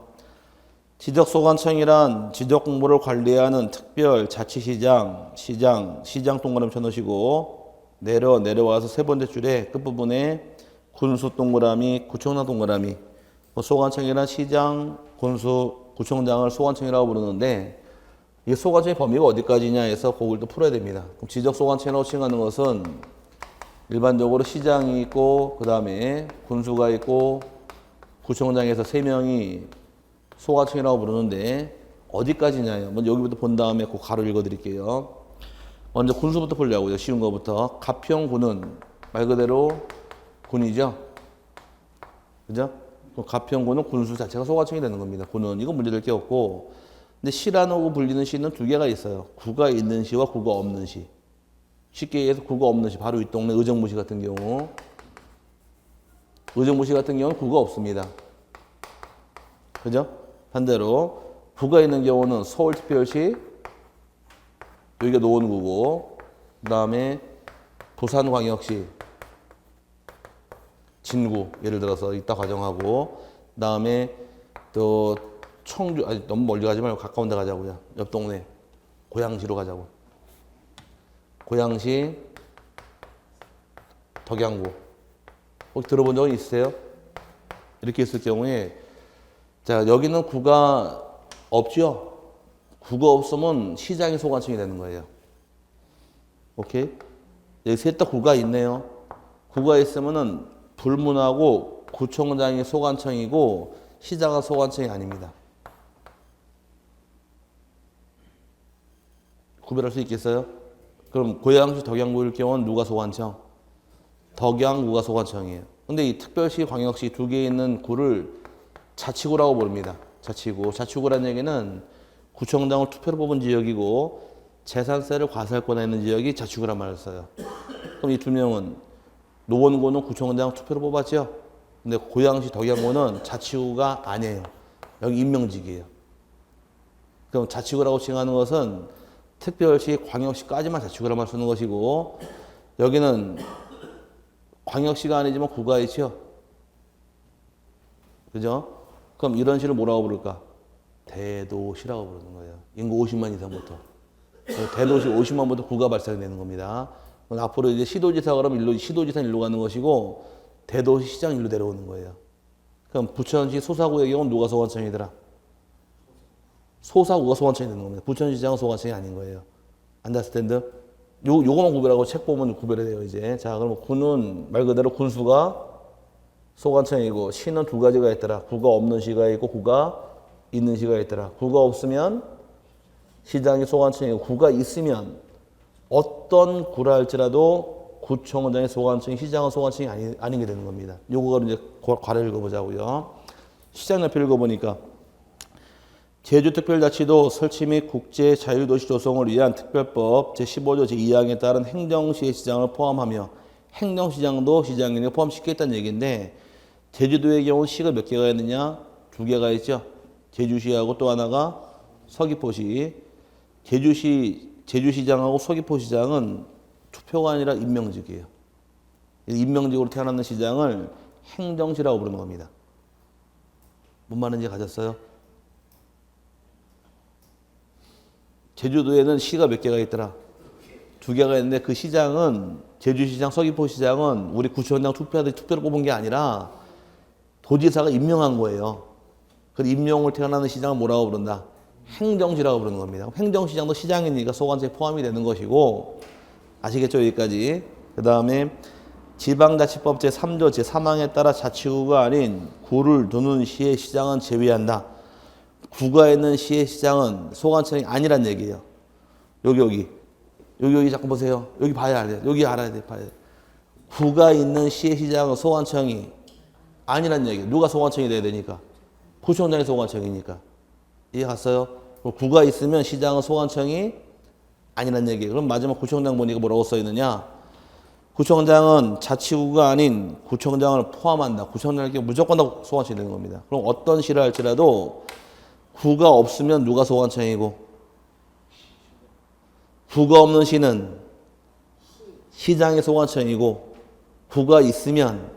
지적소관청이란 지적공부를 관리하는 특별 자치시장, 시장 동그라미 쳐놓으시고 내려와서 세 번째 줄에 끝부분에 군수 동그라미, 구청장 동그라미. 소관청이란 시장, 군수, 구청장을 소관청이라고 부르는데 이게 소관청의 범위가 어디까지냐 해서 그걸 또 풀어야 됩니다. 그럼 지적소관청이라고 칭하는 것은 일반적으로 시장이 있고 그 다음에 군수가 있고 구청장에서 3명이 소관청이라고 부르는데 어디까지냐요? 먼저 여기부터 본 다음에 그 가로 읽어드릴게요. 먼저 군수부터 보려고요. 쉬운 거부터. 가평군은 말 그대로 군이죠. 그죠? 가평군은 군수 자체가 소관청이 되는 겁니다. 군은 이거 문제될 게 없고, 근데 시라고 불리는 시는 두 개가 있어요. 구가 있는 시와 구가 없는 시. 쉽게 얘기해서 구가 없는 시, 바로 이 동네 의정부시 같은 경우, 의정부시 같은 경우는 구가 없습니다. 그죠? 반대로 구가 있는 경우는 서울특별시, 여기가 노원구고, 그 다음에 부산광역시, 진구, 예를 들어서 이따 가정하고, 그 다음에 또 청주, 아니 너무 멀리 가지 말고 가까운 데 가자고요. 옆 동네 고양시로 가자고. 고양시, 덕양구. 혹시 들어본 적은 있으세요? 이렇게 있을 경우에 자, 여기는 구가 없죠? 구가 없으면 시장이 소관청이 되는 거예요. 오케이? 여기 셋 다 구가 있네요. 구가 있으면은 불문하고 구청장이 소관청이고 시장은 소관청이 아닙니다. 구별할 수 있겠어요? 그럼 고양시 덕양구일 경우는 누가 소관청? 덕양구가 소관청이에요. 근데 이 특별시, 광역시 두 개 있는 구를 자치구라고 부릅니다. 자치구. 자치구라는 얘기는 구청장을 투표로 뽑은 지역이고 재산세를 과세할권에 있는 지역이 자치구란 말을 써요. 그럼 이 두 명은 노원구는 구청장 투표로 뽑았죠. 근데 고양시 덕양구는 자치구가 아니에요. 여기 임명직이에요. 그럼 자치구라고 칭하는 것은 특별시, 광역시까지만 자치구란 말 쓰는 것이고 여기는 광역시가 아니지만 구가 있죠. 그죠? 그럼 이런 시를 뭐라고 부를까? 대도시라고 부르는 거예요. 인구 50만 이상부터. 대도시 50만부터 구가 발생되는 겁니다. 앞으로 이제 시도지사 그러면 시도지사는 일로 가는 것이고 대도시 시장 일로 내려오는 거예요. 그럼 부천시 소사구의 경우는 누가 소관청이더라? 소사구가 소관청이 되는 겁니다. 부천시장은 소관청이 아닌 거예요. 안다스탠드? 요거만 구별하고 책 보면 구별이 돼요, 이제. 자, 그럼 군은 말 그대로 군수가 소관청이고 시는 두 가지가 있더라. 구가 없는 시가 있고 구가 있는 시가 있더라. 구가 없으면 시장이 소관청이고 구가 있으면 어떤 구라 할지라도 구청장의 소관청이 시장은 소관청이 아닌 게 되는 겁니다. 요거를 이제 괄호 읽어보자고요. 시장 옆에 읽어보니까 제주특별자치도 설치 및 국제 자율도시 조성을 위한 특별법 제15조 제2항에 따른 행정시의 시장을 포함하며 행정시장도 시장에 포함시키겠다는 얘기인데 제주도의 경우 시가 몇 개가 있느냐? 두 개가 있죠. 제주시하고 또 하나가 서귀포시. 제주시장하고 서귀포시장은 투표가 아니라 임명직이에요. 임명직으로 태어나는 시장을 행정시라고 부르는 겁니다. 뭔 말인지 가졌어요? 제주도에는 시가 몇 개가 있더라? 두 개가 있는데 그 시장은 제주시장, 서귀포시장은 우리 구청장 투표하듯이 투표를 뽑은 게 아니라 도지사가 임명한 거예요. 그 임명을 태어나는 시장을 뭐라고 부른다? 행정시라고 부르는 겁니다. 행정시장도 시장이니까 소관청에 포함이 되는 것이고 아시겠죠? 여기까지. 그 다음에 지방자치법 제3조 제3항에 따라 자치구가 아닌 구를 두는 시의 시장은 제외한다. 구가 있는 시의 시장은 소관청이 아니란 얘기예요. 여기 자꾸 보세요. 여기 봐야 돼. 여기 알아야 돼. 봐야 돼. 구가 있는 시의 시장은 소관청이 아니란 얘기예요. 누가 소관청이 돼야 되니까? 구청장이 소관청이니까. 이해 갔어요? 구가 있으면 시장은 소관청이 아니란 얘기예요. 그럼 마지막 구청장 보니까 뭐라고 써 있느냐? 구청장은 자치구가 아닌 구청장을 포함한다. 구청장에게 무조건 다 소관청이 되는 겁니다. 그럼 어떤 시를 할지라도 구가 없으면 누가 소관청이고 구가 없는 시는 시장의 소관청이고 구가 있으면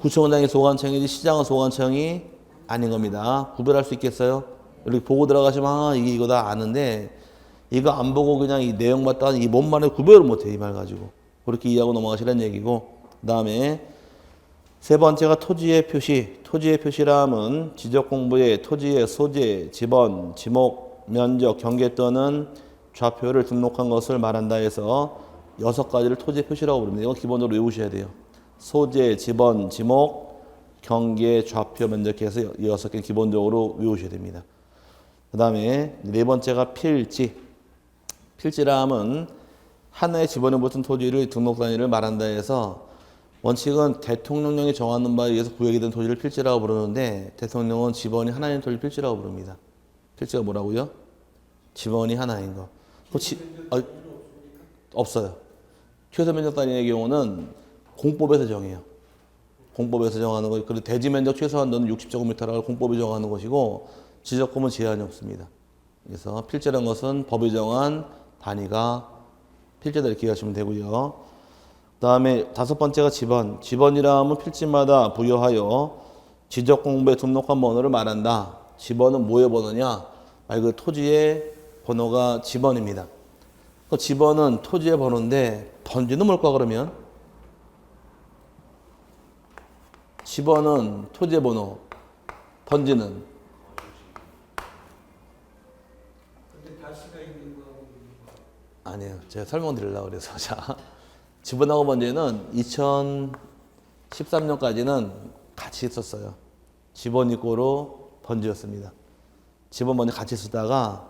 구청장의 소관청이지 시장은 소관청이 아닌 겁니다. 구별할 수 있겠어요? 이렇게 보고 들어가시면 아, 이게 이거다 아는데 이거 안 보고 그냥 이 내용 봤다가 이 뭔 말을 구별을 못해 이 말 가지고 그렇게 이해하고 넘어가시라는 얘기고 그 다음에 세 번째가 토지의 표시. 토지의 표시라면 지적 공부에 토지의 소재, 지번, 지목, 면적, 경계 또는 좌표를 등록한 것을 말한다 해서 6가지를 토지의 표시라고 부릅니다. 이건 기본적으로 외우셔야 돼요. 소재, 지번, 지목, 경계, 좌표, 면적해서 6개 기본적으로 외우셔야 됩니다. 그 다음에 네 번째가 필지. 필지라 하면 하나의 지번에 붙은 토지를 등록 단위를 말한다 해서 원칙은 대통령령이 정하는 바에 의해서 구역이 된 토지를 필지라고 부르는데 대통령은 지번이 하나인 토지를 필지라고 부릅니다. 필지가 뭐라고요? 지번이 하나인 거. 없어요. 최소 면적 단위의 경우는 공법에서 정해요. 공법에서 정하는 거. 그리고 대지 면적 최소한도는 60제곱미터라고 공법이 정하는 것이고 지적금은 제한이 없습니다. 그래서 필지라는 것은 법이 정한 단위가 필지다 이렇게 이해하시면 되고요. 그 다음에 다섯 번째가 지번. 지번이라 하면 필지마다 부여하여 지적 공부에 등록한 번호를 말한다. 지번은 뭐의 번호냐? 말 그 토지의 번호가 지번입니다. 그 지번은 토지의 번호인데 번지는 뭘까 그러면? 지번은 토지의 번호, 번지는
근데 다시가 있는 거하고
아니에요. 제가 설명드리려고 그래서 자 지번하고 번지는 2013년까지는 같이 있었어요. 지번 이꼬로 번지였습니다. 지번 번지 같이 쓰다가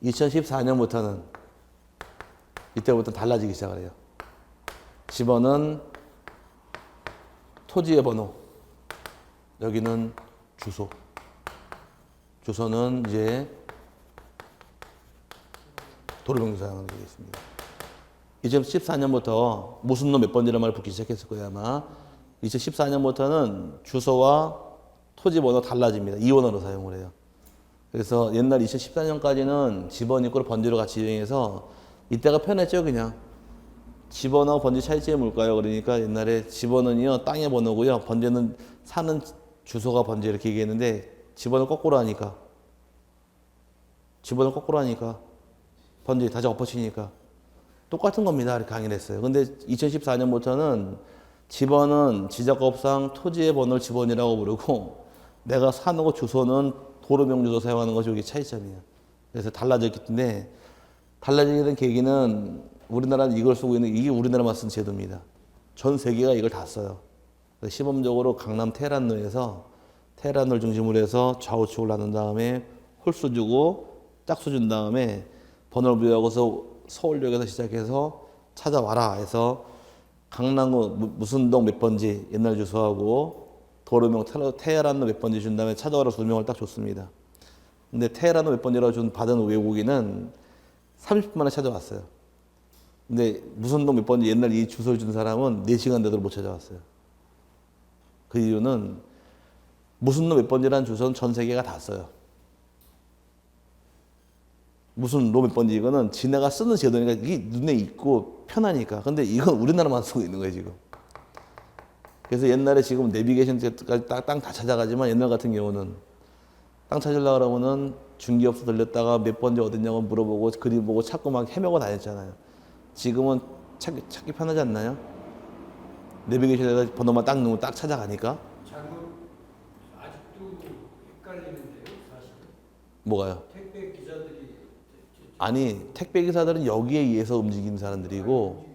2014년부터는 이때부터 달라지기 시작을 해요. 지번은 토지의 번호, 여기는 주소. 주소는 이제 도로명령 사용하는 게 있습니다. 2014년부터 무슨 놈 몇 번지라는 말을 붙기 시작했을 거예요 아마. 2014년부터는 주소와 토지 번호 달라집니다. 이원어로 사용을 해요. 그래서 옛날 2014년까지는 지번 이꼬를 번지로 같이 이용해서 이때가 편했죠 그냥. 지번하고 번지 차이점이 뭘까요? 그러니까 옛날에 지번은요 땅의 번호고요. 번지는 사는 주소가 번지 이렇게 얘기했는데 지번을 거꾸로 하니까 번지 다시 엎어치니까 똑같은 겁니다. 이렇게 강의를 했어요. 근데 2014년부터는 지번은 지적법상 토지의 번호를 지번이라고 부르고 내가 사는 곳 주소는 도로명주소 사용하는 것이 여기 차이점이에요. 그래서 달라졌기 때문에 달라지게 된 계기는 우리나라는 이걸 쓰고 있는 이게 우리나라만 쓴 제도입니다. 전 세계가 이걸 다 써요. 시범적으로 강남 테헤란로에서 테헤란로를 중심으로 해서 좌우측을 나눈 다음에 홀수 주고 짝수 준 다음에 번호를 부여하고서 서울역에서 시작해서 찾아와라 해서 강남구 무슨 동 몇 번지 옛날 주소하고 도로명 테헤란로 몇 번지 준 다음에 찾아와라 두 명을 딱 줬습니다. 근데 테헤란로 몇 번지라고 받은 외국인은 30분 만에 찾아왔어요. 근데 무슨 동 몇 번지 옛날 이 주소를 준 사람은 4시간 되도록 못 찾아왔어요. 그 이유는 무슨 동 몇 번지라는 주소는 전 세계가 다 써요. 무슨 로 몇 번지 이거는 지네가 쓰는 제도니까 이게 눈에 익고 편하니까. 근데 이건 우리나라만 쓰고 있는 거예요 지금. 그래서 옛날에 지금 내비게이션 때까지 땅 다 찾아가지만 옛날 같은 경우는 땅 찾으려고 그러면은 중개업소 들렸다가 몇 번지 어딨냐고 물어보고 그림 보고 찾고 막 헤매고 다녔잖아요. 지금은 찾기 편하지 않나요? 내비게이션에다 번호만 딱 넣으면 딱 찾아가니까.
잘못 아직도 헷갈리는데요, 사실은.
뭐가요?
택배 기사들이
아니 택배 기사들은 여기에 의해서 움직이는 사람들이고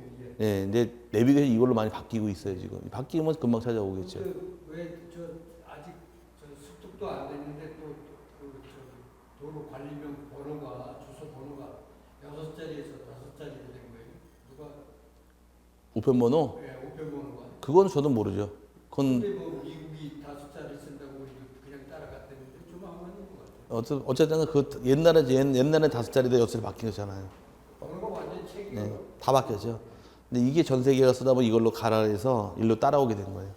예, 이제 내비게이션 이걸로 많이 바뀌고 있어요 지금. 바뀌면 금방 찾아오겠죠.
왜저 아직 저 습득도 안 됐는데 또그 도로 관리명 번호가 주소 번호가 6자리에서 5자리로 된 거예요? 누가
우편번호?
예, 우편번호가.
그건 저도 모르죠. 그건
근데 뭐 미국이 5자리 쓴다고 우리도 그냥 따라갔다는데 좀 안 맞는 것 같아요.
어쨌든 그 옛날에 5자리도 6자리 바뀐 거잖아요.
번호가 완전 책이
네, 다 바뀌었죠. 근데 이게 전 세계가 쓰다 보니 이걸로 가라 해서 일로 따라오게 된 거예요.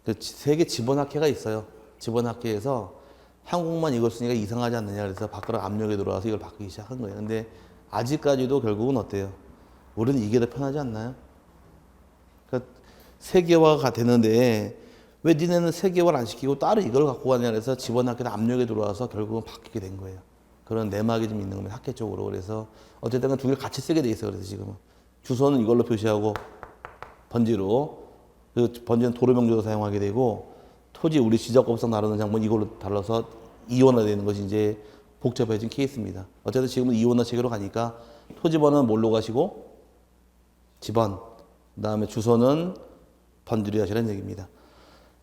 그 세계 지번학회가 있어요. 지번학회에서 한국만 이걸 쓰니까 이상하지 않느냐 그래서 밖으로 압력이 들어와서 이걸 바꾸기 시작한 거예요. 근데 아직까지도 결국은 어때요? 우리는 이게 더 편하지 않나요? 그러니까 세계화가 되는데 왜 니네는 3개월 안 시키고 따로 이걸 갖고 가냐 그래서 집어넣기다 압력에 들어와서 결국은 바뀌게 된 거예요. 그런 내막이 좀 있는 겁니다. 학계 쪽으로. 그래서 어쨌든 2개를 같이 쓰게 돼 있어요. 그래서 지금은 주소는 이걸로 표시하고 번지로, 그 번지는 도로명조로 사용하게 되고, 토지 우리 지적법상 다루는 장본 이걸로 달라서 이원화되는 것이 이제 복잡해진 케이스입니다. 어쨌든 지금은 이원화 체계로 가니까 토지번호는 뭘로 가시고 지번, 그 다음에 주소는 번지로 하시라는 얘기입니다.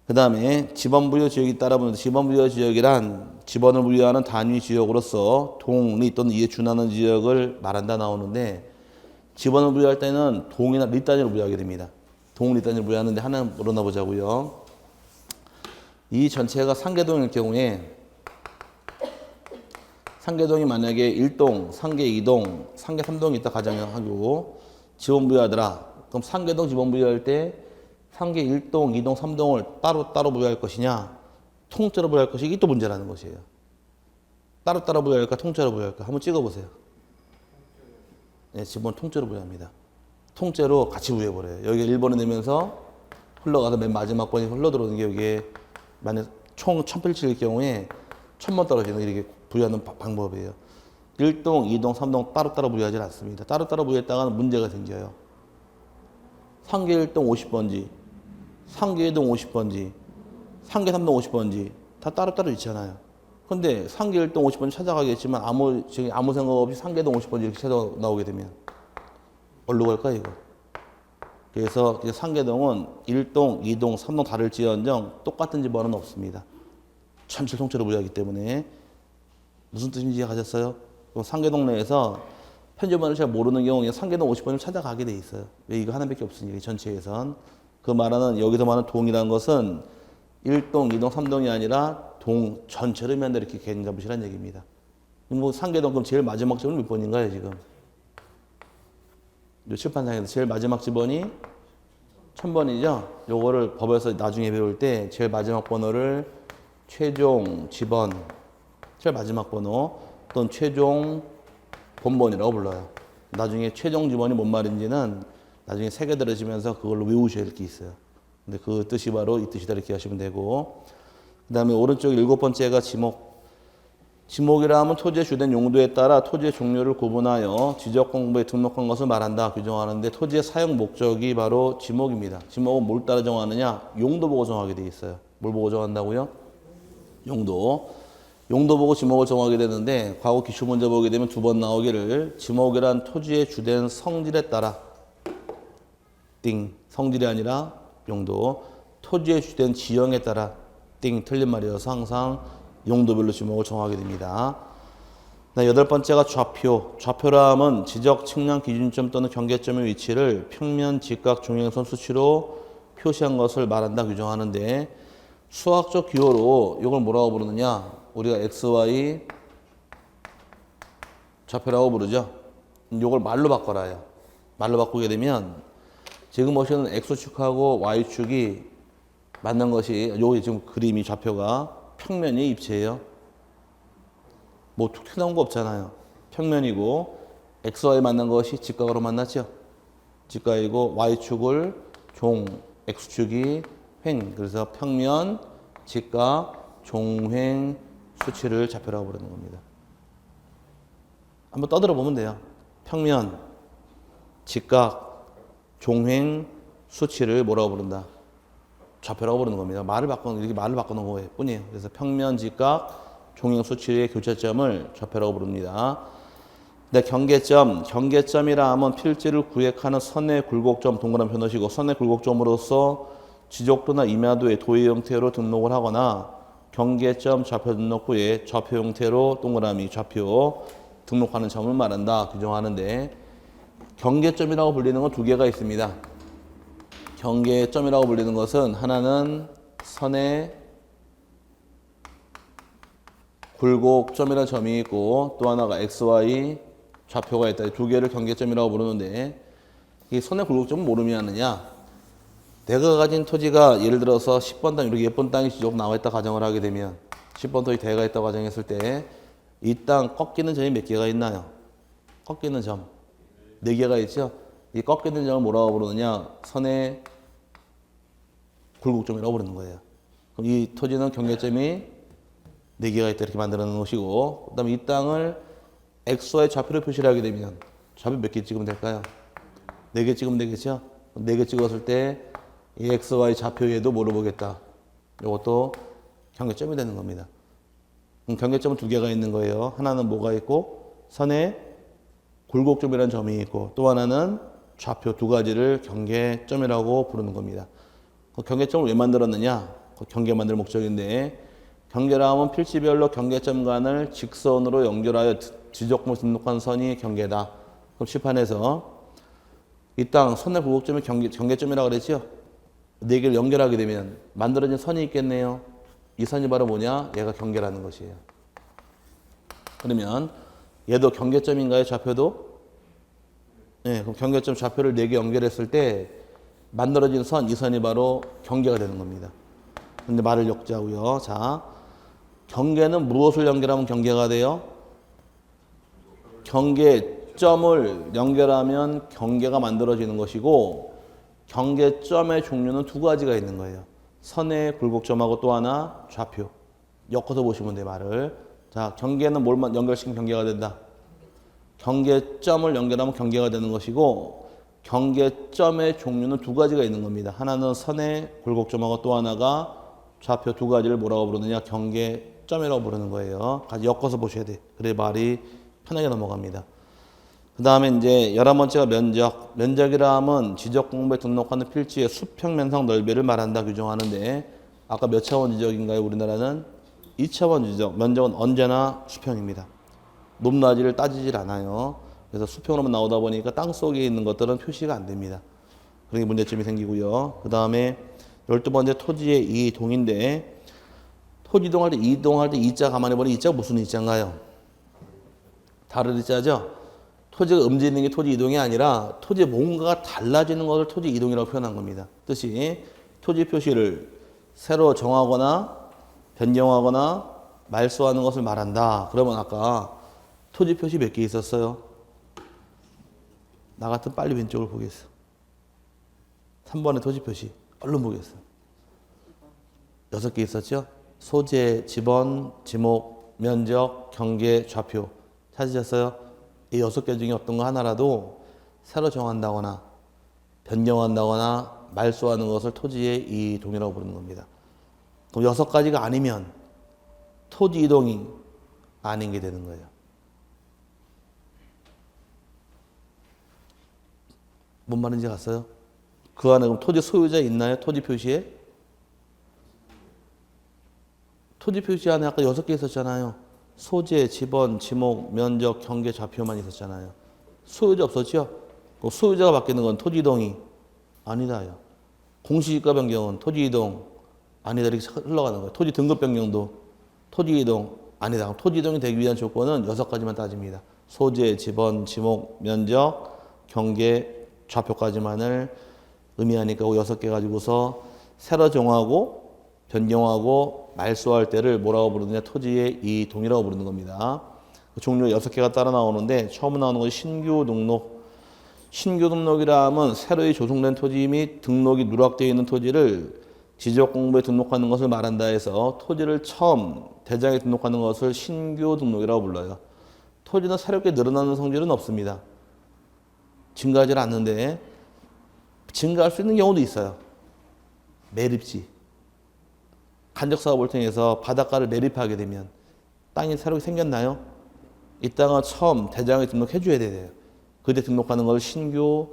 그 다음에 지번 부여 지역이 따라붙는 지번 부여 지역이란 지번을 부여하는 단위 지역으로서 동리 또는 이에 준하는 지역을 말한다 나오는데, 지번을 부여할 때는 동이나 리 단위로 부여하게 됩니다. 동, 리 단위로 부여하는데 하나 물어나 보자고요. 이 전체가 상계동일 경우에 상계동이 만약에 1동, 상계 2동, 상계 3동이 있다 가정하고 지번 부여하더라. 그럼 상계동 지번 부여할 때 상계 1동, 2동, 3동을 따로 부여할 것이냐, 통째로 부여할 것이 이게 또 문제라는 것이에요. 따로 부여할까, 통째로 부여할까? 한번 찍어보세요. 네, 지번 통째로 부여합니다. 통째로 같이 부여해버려요. 여기 1번을 내면서 흘러가서 맨 마지막 번이 흘러들어오는 게 여기에 만약 총 1000필치일 경우에 1000번 떨어지는 이렇게 부여하는 방법이에요. 1동, 2동, 3동 따로 부여하지 않습니다. 따로 부여했다가는 문제가 생겨요. 상계 1동 50번지, 상계 2동 50번지, 상계 3동 50번지 다 따로 있잖아요. 근데 상계 1동 50번지 찾아가겠지만 아무 생각 없이 상계동 50번지 이렇게 찾아 나오게 되면 어디로 갈까 이거? 그래서 상계동은 1동, 2동, 3동 다를지언정 똑같은 지번은 없습니다. 전체 통째로 부여하기 때문에. 무슨 뜻인지 이해하셨어요? 그럼 상계동 내에서 편집번호를 잘 모르는 경우에 상계동 50번을 찾아가게 돼 있어요. 왜 이거 하나밖에 없으니까 전체에선. 그 말하는 여기서 말하는 동이라는 것은 1동, 2동, 3동이 아니라 동 전체를 맨날 이렇게 개념 잡으시라는 얘기입니다. 뭐 상계동 그럼 제일 마지막 지번은 몇 번인가요 지금? 요 칠판상에서 제일 마지막 지번이 1000번이죠. 요거를 법에서 나중에 배울 때 제일 마지막 번호를 최종 지번, 제일 마지막 번호 또는 최종 본번이라고 불러요. 나중에 최종 지번이 뭔 말인지는 나중에 세계 들으시면서 그걸로 외우셔야 할 게 있어요. 근데 그 뜻이 바로 이 뜻이다 이렇게 하시면 되고, 그 다음에 오른쪽 7번째가 지목. 지목이라 하면 토지의 주된 용도에 따라 토지의 종류를 구분하여 지적공부에 등록한 것을 말한다 규정하는데, 토지의 사용 목적이 바로 지목입니다. 지목은 뭘 따라 정하느냐? 용도 보고 정하게 돼 있어요. 뭘 보고 정한다고요? 용도 보고 지목을 정하게 되는데, 과거 기출문제 보게 되면 2번 나오기를 지목이란 토지의 주된 성질에 따라 띵, 성질이 아니라 용도, 토지의 주된 지형에 따라 띵, 틀린 말이어서 항상 용도별로 지목을 정하게 됩니다. 8번째가 좌표. 좌표라 함은 지적 측량 기준점 또는 경계점의 위치를 평면, 직각, 종횡선 수치로 표시한 것을 말한다 규정하는데, 수학적 기호로 이걸 뭐라고 부르느냐? 우리가 XY 좌표라고 부르죠. 이걸 말로 바꿔라요. 말로 바꾸게 되면 지금 보시는 X축하고 Y축이 맞는 것이, 요 지금 그림이 좌표가 평면이 입체예요. 뭐 툭 튀어나온 거 없잖아요. 평면이고 XY 만난 것이 직각으로 만났죠. 직각이고 Y축을 종, X축이 횡. 그래서 평면, 직각, 종횡 수치를 좌표라고 부르는 겁니다. 한번 떠들어 보면 돼요. 평면, 직각, 종횡 수치를 뭐라고 부른다? 좌표라고 부르는 겁니다. 말을 바꾸는 거예요 뿐이에요. 그래서 평면, 직각, 종횡 수치의 교차점을 좌표라고 부릅니다. 근데 경계점이라 하면 필지를 구획하는 선의 굴곡점, 동그라미 표놓으시고, 선의 굴곡점으로서 지적도나 임야도의 도의 형태로 등록을 하거나, 경계점 좌표 등록 후에 좌표 형태로 동그라미 좌표 등록하는 점을 말한다 규정하는데, 경계점이라고 불리는 건 2개가 있습니다. 경계점이라고 불리는 것은 하나는 선의 굴곡점이라는 점이 있고, 또 하나가 XY 좌표가 있다. 2개를 경계점이라고 부르는데, 이 선의 굴곡점은 뭘 의미하느냐? 내가 가진 토지가 예를 들어서 10번 땅, 이렇게 예쁜 땅이 지적 나와 있다 가정을 하게 되면, 10번 토지 대가 있다고 가정했을 때 이 땅 꺾이는 점이 몇 개가 있나요? 꺾이는 점 4개가 있죠. 이 꺾이는 점을 뭐라고 부르느냐? 선의 굴곡점이라고 부르는 거예요. 그럼 이 토지는 경계점이 4개가 있다 이렇게 만들어 놓으시고 그다음에 이 땅을 XY 좌표로 표시를 하게 되면 좌표 몇 개 찍으면 될까요? 4개 찍으면 되겠죠? 4개 찍었을 때 이 XY 좌표에도 뭐를 보겠다? 이것도 경계점이 되는 겁니다. 그럼 경계점은 2개가 있는 거예요. 하나는 뭐가 있고 선에 굴곡점이라는 점이 있고 또 하나는 좌표 2가지를 경계점이라고 부르는 겁니다. 그 경계점을 왜 만들었느냐? 그 경계 만들 목적인데 경계라 하면 필지별로 경계점 간을 직선으로 연결하여 지적공을 등록한 선이 경계다. 그럼 칠판에서 이 땅 선내 굴곡점이 경계점이라고 그랬죠? 4개를 연결하게 되면 만들어진 선이 있겠네요. 이 선이 바로 뭐냐? 얘가 경계라는 것이에요. 그러면 얘도 경계점인가요? 좌표도? 네, 그럼 경계점 좌표를 4개 연결했을 때 만들어진 선, 이 선이 바로 경계가 되는 겁니다. 근데 말을 엮자고요. 자, 경계는 무엇을 연결하면 경계가 돼요? 경계점을 연결하면 경계가 만들어지는 것이고 경계점의 종류는 2가지가 있는 거예요. 선의 굴곡점하고 또 하나 좌표. 엮어서 보시면 돼요, 말을. 자, 경계는 뭘 연결시키면 경계가 된다? 경계점을 연결하면 경계가 되는 것이고 경계점의 종류는 2가지가 있는 겁니다. 하나는 선의 굴곡점하고 또 하나가 좌표 2가지를 뭐라고 부르느냐? 경계점이라고 부르는 거예요. 같이 엮어서 보셔야 돼. 그래 말이 편하게 넘어갑니다. 그 다음에 이제 11번째가 면적. 면적이라 하면 지적공부에 등록하는 필지의 수평면상 넓이를 말한다 규정하는데 아까 몇 차원 지적인가요? 우리나라는 2차원 지적. 면적은 언제나 수평입니다. 높낮이를 따지질 않아요. 그래서 수평으로만 나오다 보니까 땅속에 있는 것들은 표시가 안 됩니다. 그런 게 문제점이 생기고요. 그 다음에 12번째 토지의 이동인데 토지 이동할 때 이자 가만히 보니 이자가 무슨 이자인가요? 다른 이자죠? 토지가 움직이는 게 토지 이동이 아니라 토지에 뭔가가 달라지는 것을 토지 이동이라고 표현한 겁니다. 뜻이 토지 표시를 새로 정하거나 변경하거나 말소하는 것을 말한다. 그러면 아까 토지 표시 몇 개 있었어요? 나 같으면 빨리 왼쪽을 보겠어. 3번의 토지 표시. 얼른 보겠어. 6개 있었죠? 소재, 지번, 지목, 면적, 경계, 좌표. 찾으셨어요? 이 6개 중에 어떤 거 하나라도 새로 정한다거나 변경한다거나 말소하는 것을 토지의 이동이라고 부르는 겁니다. 그럼 6가지가 아니면 토지 이동이 아닌 게 되는 거예요. 뭔 말인지 갔어요? 그 안에 그럼 토지 소유자 있나요? 토지 표시에? 토지 표시 안에 아까 6개 있었잖아요. 소재, 지번, 지목, 면적, 경계, 좌표만 있었잖아요. 소유자 없었죠? 소유자가 바뀌는 건 토지 이동이 아니다요. 공시지가 변경은 토지 이동 아니다 이렇게 흘러가는 거예요. 토지 등급 변경도 토지 이동 아니다. 토지 이동이 되기 위한 조건은 6가지만 따집니다. 소재, 지번, 지목, 면적, 경계, 좌표까지만을 의미하니까 6개 가지고서 새로 정하고 변경하고 말소할 때를 뭐라고 부르느냐? 토지의 이동이라고 부르는 겁니다. 그 종류가 6개가 따라 나오는데 처음 나오는 것이 신규 등록. 신규 등록이라 하면 새로이 조성된 토지 및 등록이 누락되어 있는 토지를 지적공부에 등록하는 것을 말한다 해서 토지를 처음 대장에 등록하는 것을 신규 등록이라고 불러요. 토지는 새롭게 늘어나는 성질은 없습니다. 증가하지 않는데 증가할 수 있는 경우도 있어요. 매립지. 간접사업을 통해서 바닷가를 매립하게 되면 땅이 새롭게 생겼나요? 이 땅을 처음 대장에 등록해 줘야 돼요. 그때 등록하는 걸 신규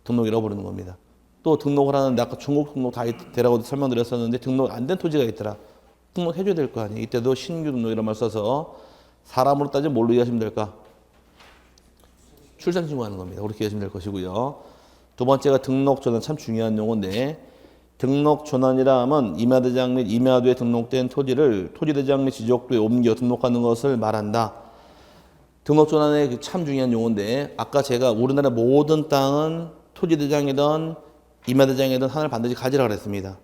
등록이라고 부르는 겁니다. 또 등록을 하는데 아까 중국 등록 다 되라고 설명드렸었는데 등록 안 된 토지가 있더라. 등록해 줘야 될 거 아니에요. 이때도 신규 등록이라는 말 써서 사람으로 따지면 뭘로 이해하시면 될까? 출생 신고하는 겁니다. 그렇게 이해하시면 될 것이고요. 두 번째가 등록 전환, 참 중요한 용어인데 등록 전환이라 하면 임야대장 및 임야도에 등록된 토지를 토지대장 및 지적도에 옮겨 등록하는 것을 말한다. 등록 전환의 참 중요한 용어인데 아까 제가 우리나라 모든 땅은 토지대장이든 임야대장이든 하나를 반드시 가지라 그랬습니다.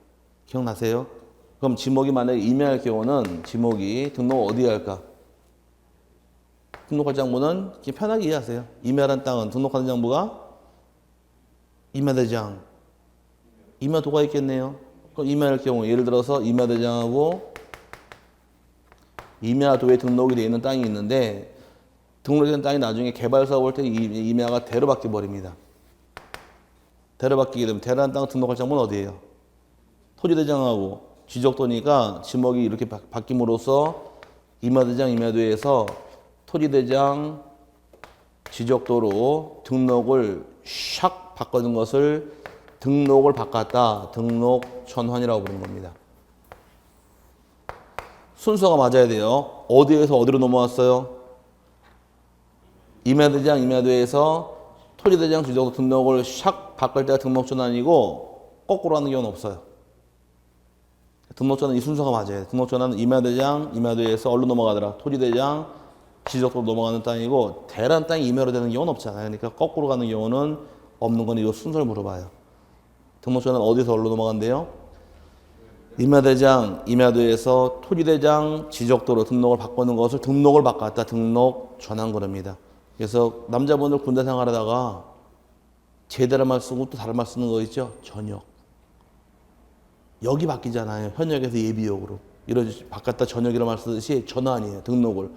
기억나세요? 그럼 지목이 만약에 임야할 경우는 지목이 등록 어디에 할까? 등록할 장부는 편하게 이해하세요. 임야란 땅은 등록하는 장부가 임야대장, 임야도가 있겠네요. 그럼 또 임야일 경우 예를 들어서 임야대장하고 임야도에 등록이 되어 있는 땅이 있는데 등록된 땅이 나중에 개발 사업 할 때 임야가 대로 바뀌어 버립니다. 대로 바뀌게 되면 대로한 땅 등록할 장소는 어디예요? 토지대장하고 지적도니까 지목이 이렇게 바뀜으로써 임야대장 임야도에서 토지대장 지적도로 등록을 샥 바꾸는 것을 등록을 바꿨다. 등록 전환이라고 부르는 겁니다. 순서가 맞아야 돼요. 어디에서 어디로 넘어왔어요? 임야대장 임야도에서 토지대장 지적도 등록을 샥 바꿀 때가 등록 전환이고 거꾸로 하는 경우는 없어요. 등록 전환 이 순서가 맞아야 돼요. 등록 전환은 임야대장 임야도에서 어디로 넘어가더라? 토지대장 지적도로 넘어가는 땅이고 대란 땅이 임야로 되는 경우는 없잖아요. 그러니까 거꾸로 가는 경우는 없는 건 이 순서를 물어봐요. 등록 전환 어디서 어디로 넘어간대요? 임야대장 임야도에서 토지대장 지적도로 등록을 바꾸는 것을 등록을 바꿨다. 등록 전환 그럽니다. 그래서 남자분들 군대 생활하다가 제대로 말 쓰고 또 다른 말 쓰는 거 있죠? 전역. 역이 바뀌잖아요. 현역에서 예비역으로. 이러지 바꿨다 전역이라고 말 쓰듯이 전환이에요. 등록을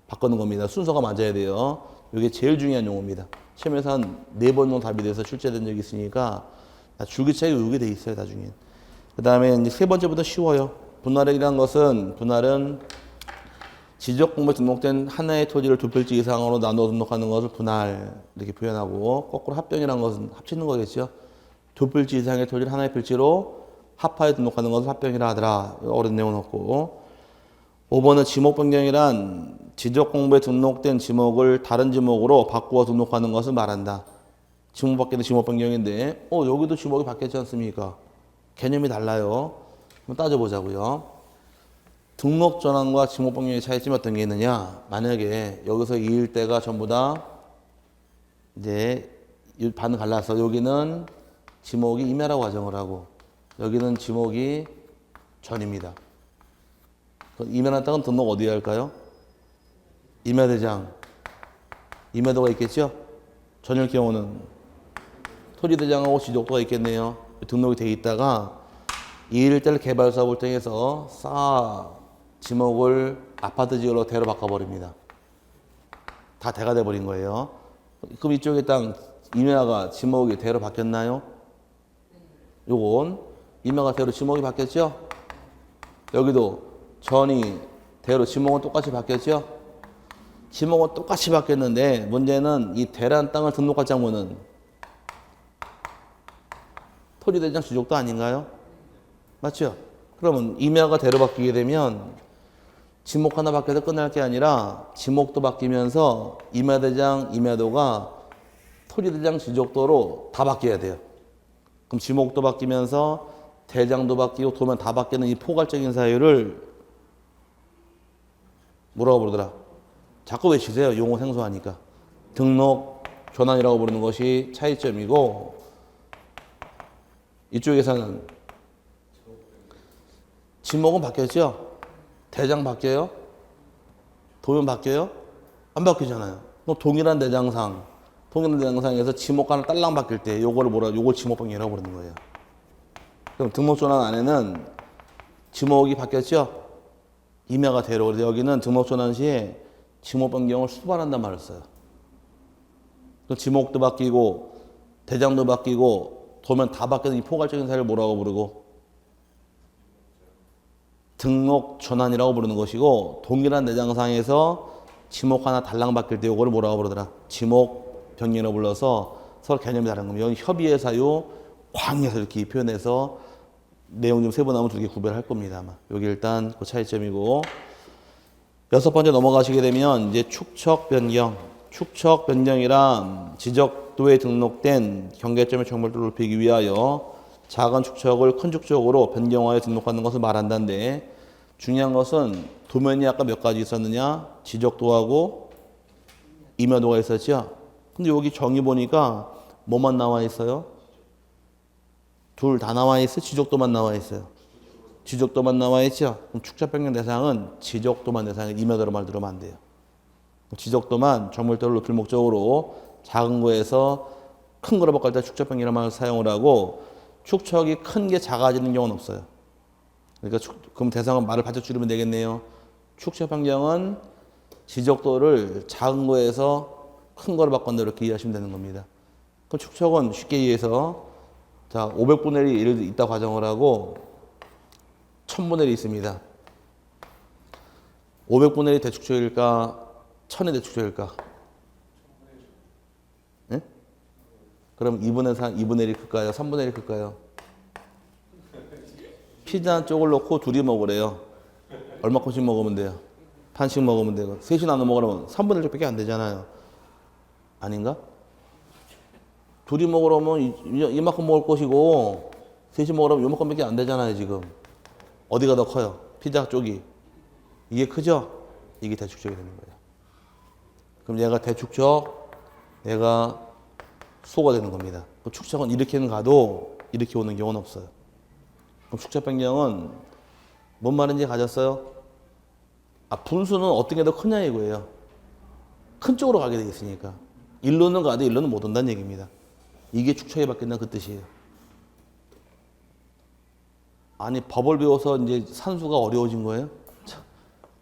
바꾸는 겁니다. 순서가 맞아야 돼요. 이게 제일 중요한 용어입니다. 시험에서 한 4번 정도 답이 돼서 출제된 적이 있으니까 줄기차게 외우게 돼 있어요. 나중에. 그 다음에 이제 세 번째부터 쉬워요. 분할액이라는 것은 분할은 지적공부에 등록된 하나의 토지를 두 필지 이상으로 나누어 등록하는 것을 분할 이렇게 표현하고 거꾸로 합병이라는 것은 합치는 거겠죠. 두 필지 이상의 토지를 하나의 필지로 합하여 등록하는 것을 합병이라 하더라. 어려운 내용은 없고 5번은 지목 변경이란 지적공부에 등록된 지목을 다른 지목으로 바꾸어 등록하는 것을 말한다. 지목 바뀌는 지목 변경인데 여기도 지목이 바뀌었지 않습니까? 개념이 달라요. 한번 따져보자고요. 등록 전환과 지목 변경의 차이점이 어떤 게 있느냐? 만약에 여기서 이 일대가 전부 다 이제 반을 갈라서 여기는 지목이 임야라고 가정을 하고 여기는 지목이 전입니다. 임야라는 땅은 등록 어디에 할까요? 임야대장. 임야도가 있겠죠? 전일 경우는 토지대장하고 지적도가 있겠네요. 등록이 돼 있다가 이 일대를 개발 사업을 통해서 지목을 아파트 지역으로 대로 바꿔버립니다. 다 대가 돼버린 거예요. 그럼 이쪽에 땅 임야가 지목이 대로 바뀌었나요? 요건 임야가 대로 지목이 바뀌었죠? 여기도 전이 대로 지목은 똑같이 바뀌었죠? 지목은 똑같이 바뀌었는데 문제는 이 대란 땅을 등록할 장소는 토지대장 지적도 아닌가요? 맞죠? 그러면 임야가 대로 바뀌게 되면 지목 하나 바뀌어서 끝날 게 아니라 지목도 바뀌면서 임야대장, 임야도가 토지대장 지적도로 다 바뀌어야 돼요. 그럼 지목도 바뀌면서 대장도 바뀌고 도면 다 바뀌는 이 포괄적인 사유를 뭐라고 부르더라? 자꾸 외치세요. 용어 생소하니까. 등록 전환이라고 부르는 것이 차이점이고 이쪽에서는 지목은 바뀌었죠? 대장 바뀌어요? 도면 바뀌어요? 안 바뀌잖아요. 그럼 동일한 대장상에서 지목 하나 딸랑 바뀔 때 요걸 지목 변경이라고 부르는 거예요. 그럼 등록 전환 안에는 지목이 바뀌었죠? 임야가 대로. 그래서 여기는 등록 전환 시에 지목 변경을 수반한단 말을 써요. 그럼 지목도 바뀌고 대장도 바뀌고 도면 다 바뀌는 이 포괄적인 사유를 뭐라고 부르고? 등록 전환이라고 부르는 것이고 동일한 내장상에서 지목 하나 달랑 바뀔 때 이거를 뭐라고 부르더라? 지목 변경이라고 불러서 서로 개념이 다른 겁니다. 여기 협의의 사유, 광에서 이렇게 표현해서 내용 좀 세분하면 두 개 구별할 겁니다. 아마 여기 일단 그 차이점이고 6번째 넘어가시게 되면 이제 축척 변경. 축척 변경이란 지적도에 등록된 경계점의 정밀도를 높이기 위하여 작은 축척을 큰 축척으로 변경하여 등록하는 것을 말한다는데 중요한 것은 도면이 아까 몇 가지 있었느냐? 지적도하고 임야도가 있었죠? 근데 여기 정의 보니까 뭐만 나와 있어요? 둘 다 나와 있어요? 지적도만 나와 있어요? 지적도만 나와 있죠? 그럼 축척 변경 대상은 지적도만 대상에 임야도로 말 들으면 안 돼요. 지적도만 정밀도를 높일 목적으로 작은 거에서 큰 거로 바꿀 때 축척 변경이라는 말을 사용을 하고 축척이 큰 게 작아지는 경우는 없어요. 그러니까 그럼 대상은 말을 바짝 줄이면 되겠네요. 축적 변경은 지적도를 작은 거에서 큰 거로 바꾼다 이렇게 이해하시면 되는 겁니다. 그럼 축척은 쉽게 이해해서 자 500분의 1이 예를 들어 있다 가정을 하고 1000분의 1이 있습니다. 500분의 1이 대축적일까 1000이 대축적일까? 네? 그럼 2분의 4, 2분의 1이 클까요? 3분의 1이 클까요? 피자 쪽을 놓고 둘이 먹으래요. 얼마큼씩 먹으면 돼요? 반씩 먹으면 되고 셋이 나눠 먹으려면 3분의 1밖에 안 되잖아요. 아닌가? 둘이 먹으려면 이만큼 먹을 것이고 셋이 먹으려면 이만큼밖에 안 되잖아요. 지금 어디가 더 커요? 피자 쪽이 이게 크죠? 이게 대축적이 되는 거예요. 그럼 얘가 대축적, 얘가 소가 되는 겁니다. 그럼 축적은 이렇게는 가도 이렇게 오는 경우는 없어요. 그럼 축적 변경은 뭔 말인지 가졌어요? 분수는 어떤 게 더 크냐 이거예요. 큰 쪽으로 가게 돼 있으니까. 일로는 가도 일로는 못 온다는 얘기입니다. 이게 축척이 바뀐다는 그 뜻이에요. 아니 법을 배워서 이제 산수가 어려워진 거예요?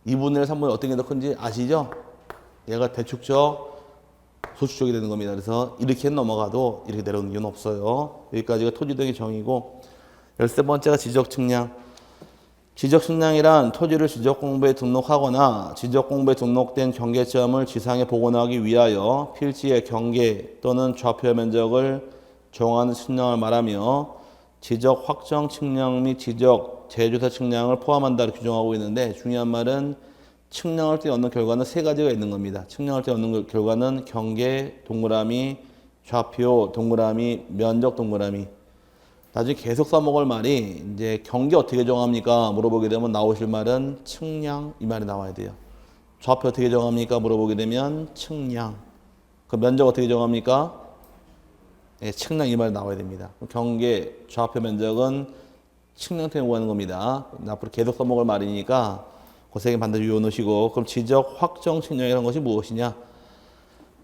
2분의 1, 3분의 1 어떤 게 더 큰지 아시죠? 얘가 대축적, 소축적이 되는 겁니다. 그래서 이렇게 넘어가도 이렇게 내려오는 이유는 없어요. 여기까지가 토지 등의 정의고 13번째가 지적 측량. 지적 측량이란 토지를 지적 공부에 등록하거나 지적 공부에 등록된 경계점을 지상에 복원하기 위하여 필지의 경계 또는 좌표 면적을 정하는 측량을 말하며 지적 확정 측량 및 지적 재조사 측량을 포함한다 규정하고 있는데 중요한 말은 측량할 때 얻는 결과는 세 가지가 있는 겁니다. 측량할 때 얻는 결과는 경계, 동그라미, 좌표, 동그라미, 면적, 동그라미. 나중에 계속 써먹을 말이 이제 경계 어떻게 정합니까? 물어보게 되면 나오실 말은 측량 이 말이 나와야 돼요. 좌표 어떻게 정합니까? 물어보게 되면 측량. 그 면적 어떻게 정합니까? 네, 측량 이 말이 나와야 됩니다. 경계, 좌표 면적은 측량 때문에 구하는 겁니다. 앞으로 계속 써먹을 말이니까 그 세 개 반드시 외워놓으시고 그럼 지적 확정 측량이라는 것이 무엇이냐?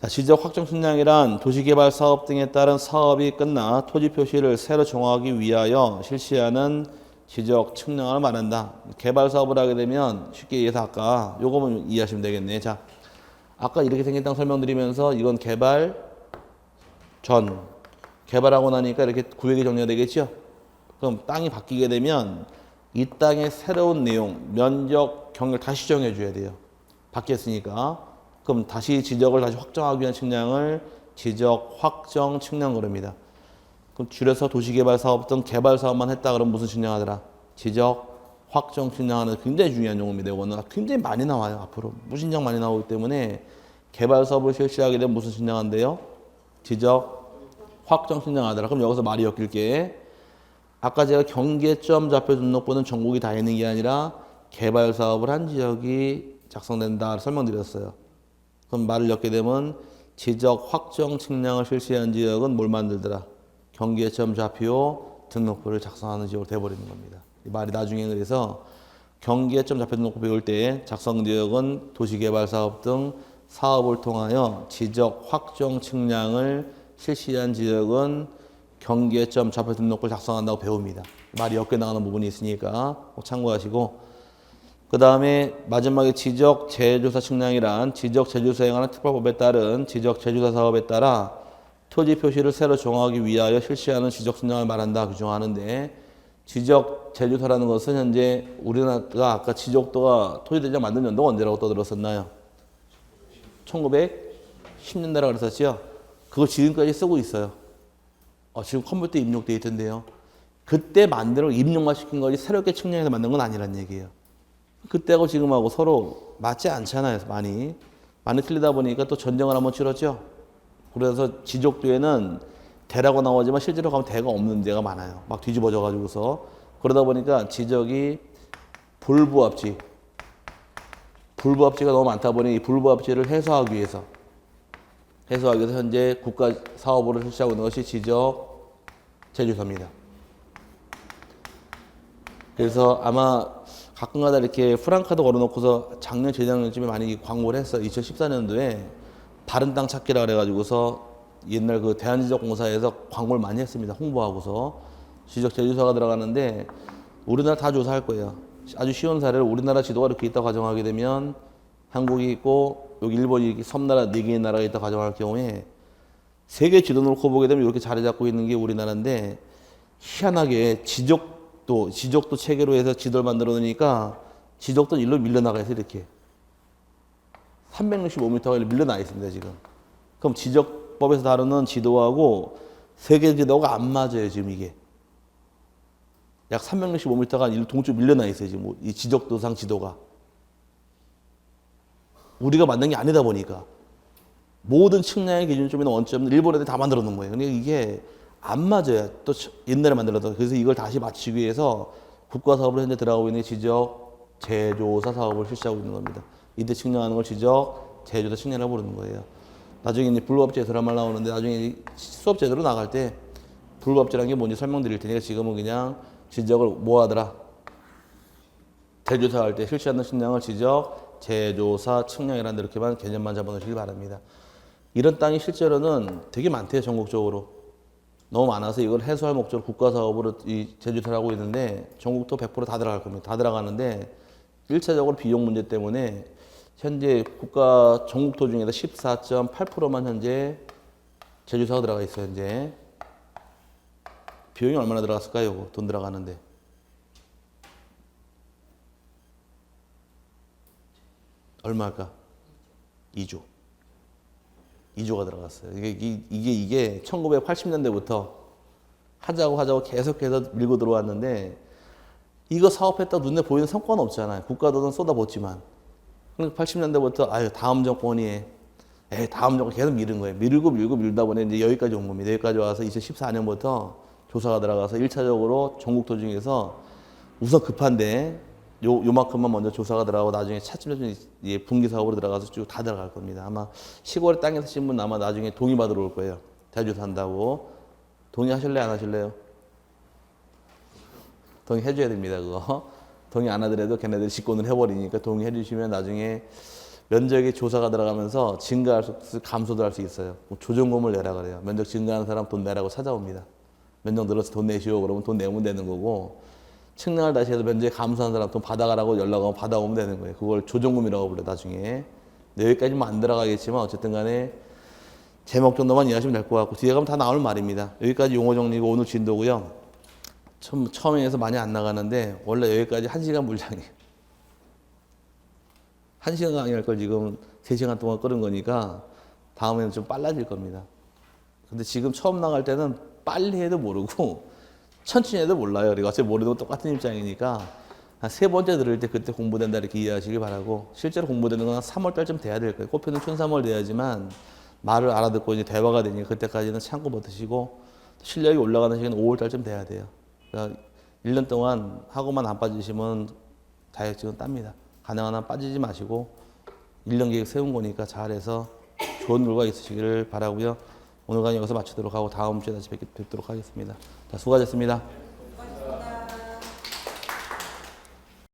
자, 지적 확정 측량이란 도시개발 사업 등에 따른 사업이 끝나 토지 표시를 새로 정하기 위하여 실시하는 지적 측량을 말한다. 개발 사업을 하게 되면 쉽게 이해해서 아까 요거만 이해하시면 되겠네. 자, 아까 이렇게 생긴 땅 설명드리면서 이건 개발 전 개발하고 나니까 이렇게 구역이 정리가 되겠죠. 그럼 땅이 바뀌게 되면 이 땅의 새로운 내용, 면적, 경계를 다시 정해 줘야 돼요. 바뀌었으니까. 그럼 다시 지적을 다시 확정하기 위한 측량을 지적 확정 측량 그럽니다. 그럼 줄여서 도시개발 사업 등 개발 사업만 했다 그러면 무슨 측량하더라? 지적 확정 측량하는 굉장히 중요한 용어입니다. 이거는 굉장히 많이 나와요. 앞으로 무진장 많이 나오기 때문에 개발 사업을 실시하게 되면 무슨 측량한대요? 지적 확정 측량하더라. 그럼 여기서 말이 엮일게. 아까 제가 경계점 좌표 등록부는 전국이 다 있는 게 아니라 개발 사업을 한 지역이 작성된다 설명드렸어요. 그럼 말을 엮게 되면 지적 확정 측량을 실시한 지역은 뭘 만들더라? 경계점 좌표 등록부를 작성하는 지역으로 돼버리는 겁니다. 이 말이 나중에 그래서 경계점 좌표 등록부 배울 때 작성 지역은 도시개발사업 등 사업을 통하여 지적 확정 측량을 실시한 지역은 경계점 좌표 등록부를 작성한다고 배웁니다. 말이 엮여 나가는 부분이 있으니까 꼭 참고하시고 그 다음에 마지막에 지적 재조사 측량이란 지적 재조사에 관한 특별법에 따른 지적 재조사 사업에 따라 토지 표시를 새로 정하기 위하여 실시하는 지적 측량을 말한다 규정하는데 지적 재조사라는 것은 현재 우리나라가 아까 지적도가 토지대장 만든 연도가 언제라고 떠들었었나요? 1910년대라고 그랬었죠. 그거 지금까지 쓰고 있어요. 지금 컴퓨터에 입력되어 있던데요. 그때 만들어 입력만 시킨 거지 새롭게 측량해서 만든 건 아니란 얘기예요. 그때하고 지금하고 서로 맞지 않잖아요. 많이 틀리다 보니까 또 전쟁을 한번 치렀죠. 그래서 지적도에는 대라고 나오지만 실제로 가면 대가 없는 데가 많아요. 막 뒤집어져 가지고서 그러다 보니까 지적이 불부합지가 너무 많다 보니 이 불부합지를 해소하기 위해서 현재 국가 사업으로 실시하고 있는 것이 지적 재조사입니다. 그래서 아마 가끔가다 이렇게 프랑카드 걸어놓고서 작년 재작년쯤에 많이 광고를 했어요. 2014년도에 바른 땅 찾기라 그래가지고서 옛날 그 대한지적공사에서 광고를 많이 했습니다. 홍보하고서 지적 재조사가 들어가는데 우리나라 다 조사할 거예요. 아주 쉬운 사례를 우리나라 지도가 이렇게 있다고 가정하게 되면 한국이 있고 여기 일본이 이렇게 섬나라 4개의 나라가 있다고 가정할 경우에 세계 지도 놓고 보게 되면 이렇게 자리 잡고 있는 게 우리나라인데 희한하게 지적도 체계로 해서 지도를 만들어 놓으니까 지적도 일로 밀려나가 있어요. 이렇게 365m가 밀려나 있습니다. 지금. 그럼 지적법에서 다루는 지도하고 세계 지도가 안 맞아요. 지금 이게. 약 365m가 일로 동쪽 밀려나 있어요. 지금 이 지적도상 지도가. 우리가 만든 게 아니다 보니까 모든 측량의 기준점이나 원점은 일본 애들이 다 만들어 놓은 거예요. 근데 이게 안 맞아요. 또 옛날에 만들었던. 그래서 이걸 다시 맞추기 위해서 국가 사업으로 현재 들어가고 있는 게 지적 제조사 사업을 실시하고 있는 겁니다. 이때 측량하는 걸 지적 제조사 측량이라고 부르는 거예요. 나중에 이제 불법제도란 말 나오는데 나중에 수업 제도로 나갈 때 불법제라는 게 뭔지 설명드릴 테니까 지금은 그냥 지적을 뭐 하더라? 제조사 할 때 실시하는 측량을 지적 제조사 측량이라는 데 이렇게만 개념만 잡아놓으시기 바랍니다. 이런 땅이 실제로는 되게 많대요. 전국적으로. 너무 많아서 이걸 해소할 목적으로 국가 사업으로 이 제조사를 하고 있는데 전국도 100%다 들어갈 겁니다. 다 들어가는데 1차적으로 비용 문제 때문에 현재 국가 전국토 중에서 14.8%만 현재 제조사가 들어가 있어요. 현재 비용이 얼마나 들어갔을까요? 돈 들어가는데 얼마일까? 2조. 2조가 들어갔어요. 이게 1980년대부터 하자고 계속해서 밀고 들어왔는데 이거 사업했다 눈에 보이는 성과는 없잖아요. 국가 돈은 쏟아붓지만. 그러니까 80년대부터 아유 다음 정권이 다음 정권 계속 미는 거예요. 밀다 보니 이제 여기까지 온 겁니다. 여기까지 와서 2014년부터 조사가 들어가서 1차적으로 전국토 중에서 우선 급한데 요만큼만 먼저 조사가 들어가고 나중에 차츰 분기 사업으로 들어가서 쭉 다 들어갈 겁니다. 아마 시골에 땅에 사신 분 아마 나중에 동의 받으러 올 거예요. 제조사 한다고. 동의하실래요? 안 하실래요? 동의해줘야 됩니다. 그거. 동의 안 하더라도 걔네들이 직권을 해버리니까 동의해 주시면 나중에 면적의 조사가 들어가면서 증가할 수 감소도 할 수 있어요. 조정금을 내라 그래요. 면적 증가하는 사람 돈 내라고 찾아옵니다. 면적 늘어서 돈 내시오 그러면 돈 내면 되는 거고 측량을 다시 해서 면적이 감소한 사람 돈 받아가라고 연락하면 받아오면 되는 거예요. 그걸 조정금이라고 불러요. 나중에. 여기까지만 안 들어가겠지만 어쨌든 간에 제목 정도만 이해하시면 될 것 같고 뒤에 가면 다 나올 말입니다. 여기까지 용어 정리고 오늘 진도고요. 처음에서 많이 안 나가는데 원래 여기까지 1시간 물량이에요. 1시간 강의할 걸 지금 3시간 동안 끓은 거니까 다음에는 좀 빨라질 겁니다. 근데 지금 처음 나갈 때는 빨리 해도 모르고 천천히 해도 몰라요. 그리고 어차피 모르는 건 똑같은 입장이니까 한 3번째 들을 때 그때 공부된다 이렇게 이해하시길 바라고 실제로 공부되는 건 한 3월 달쯤 돼야 될 거예요. 꽃피는 춘 3월 돼야지만 말을 알아듣고 이제 대화가 되니까 그때까지는 참고 버티시고 실력이 올라가는 시기는 5월 달쯤 돼야 돼요. 그러니까 1년 동안 하고만 안 빠지시면 자격증은 땁니다. 가능한 한 빠지지 마시고 1년 계획 세운 거니까 잘해서 좋은 결과 있으시기를 바라고요. 오늘 강의 여기서 마치도록 하고 다음 주에 다시 뵙도록 하겠습니다. 자, 수고하셨습니다.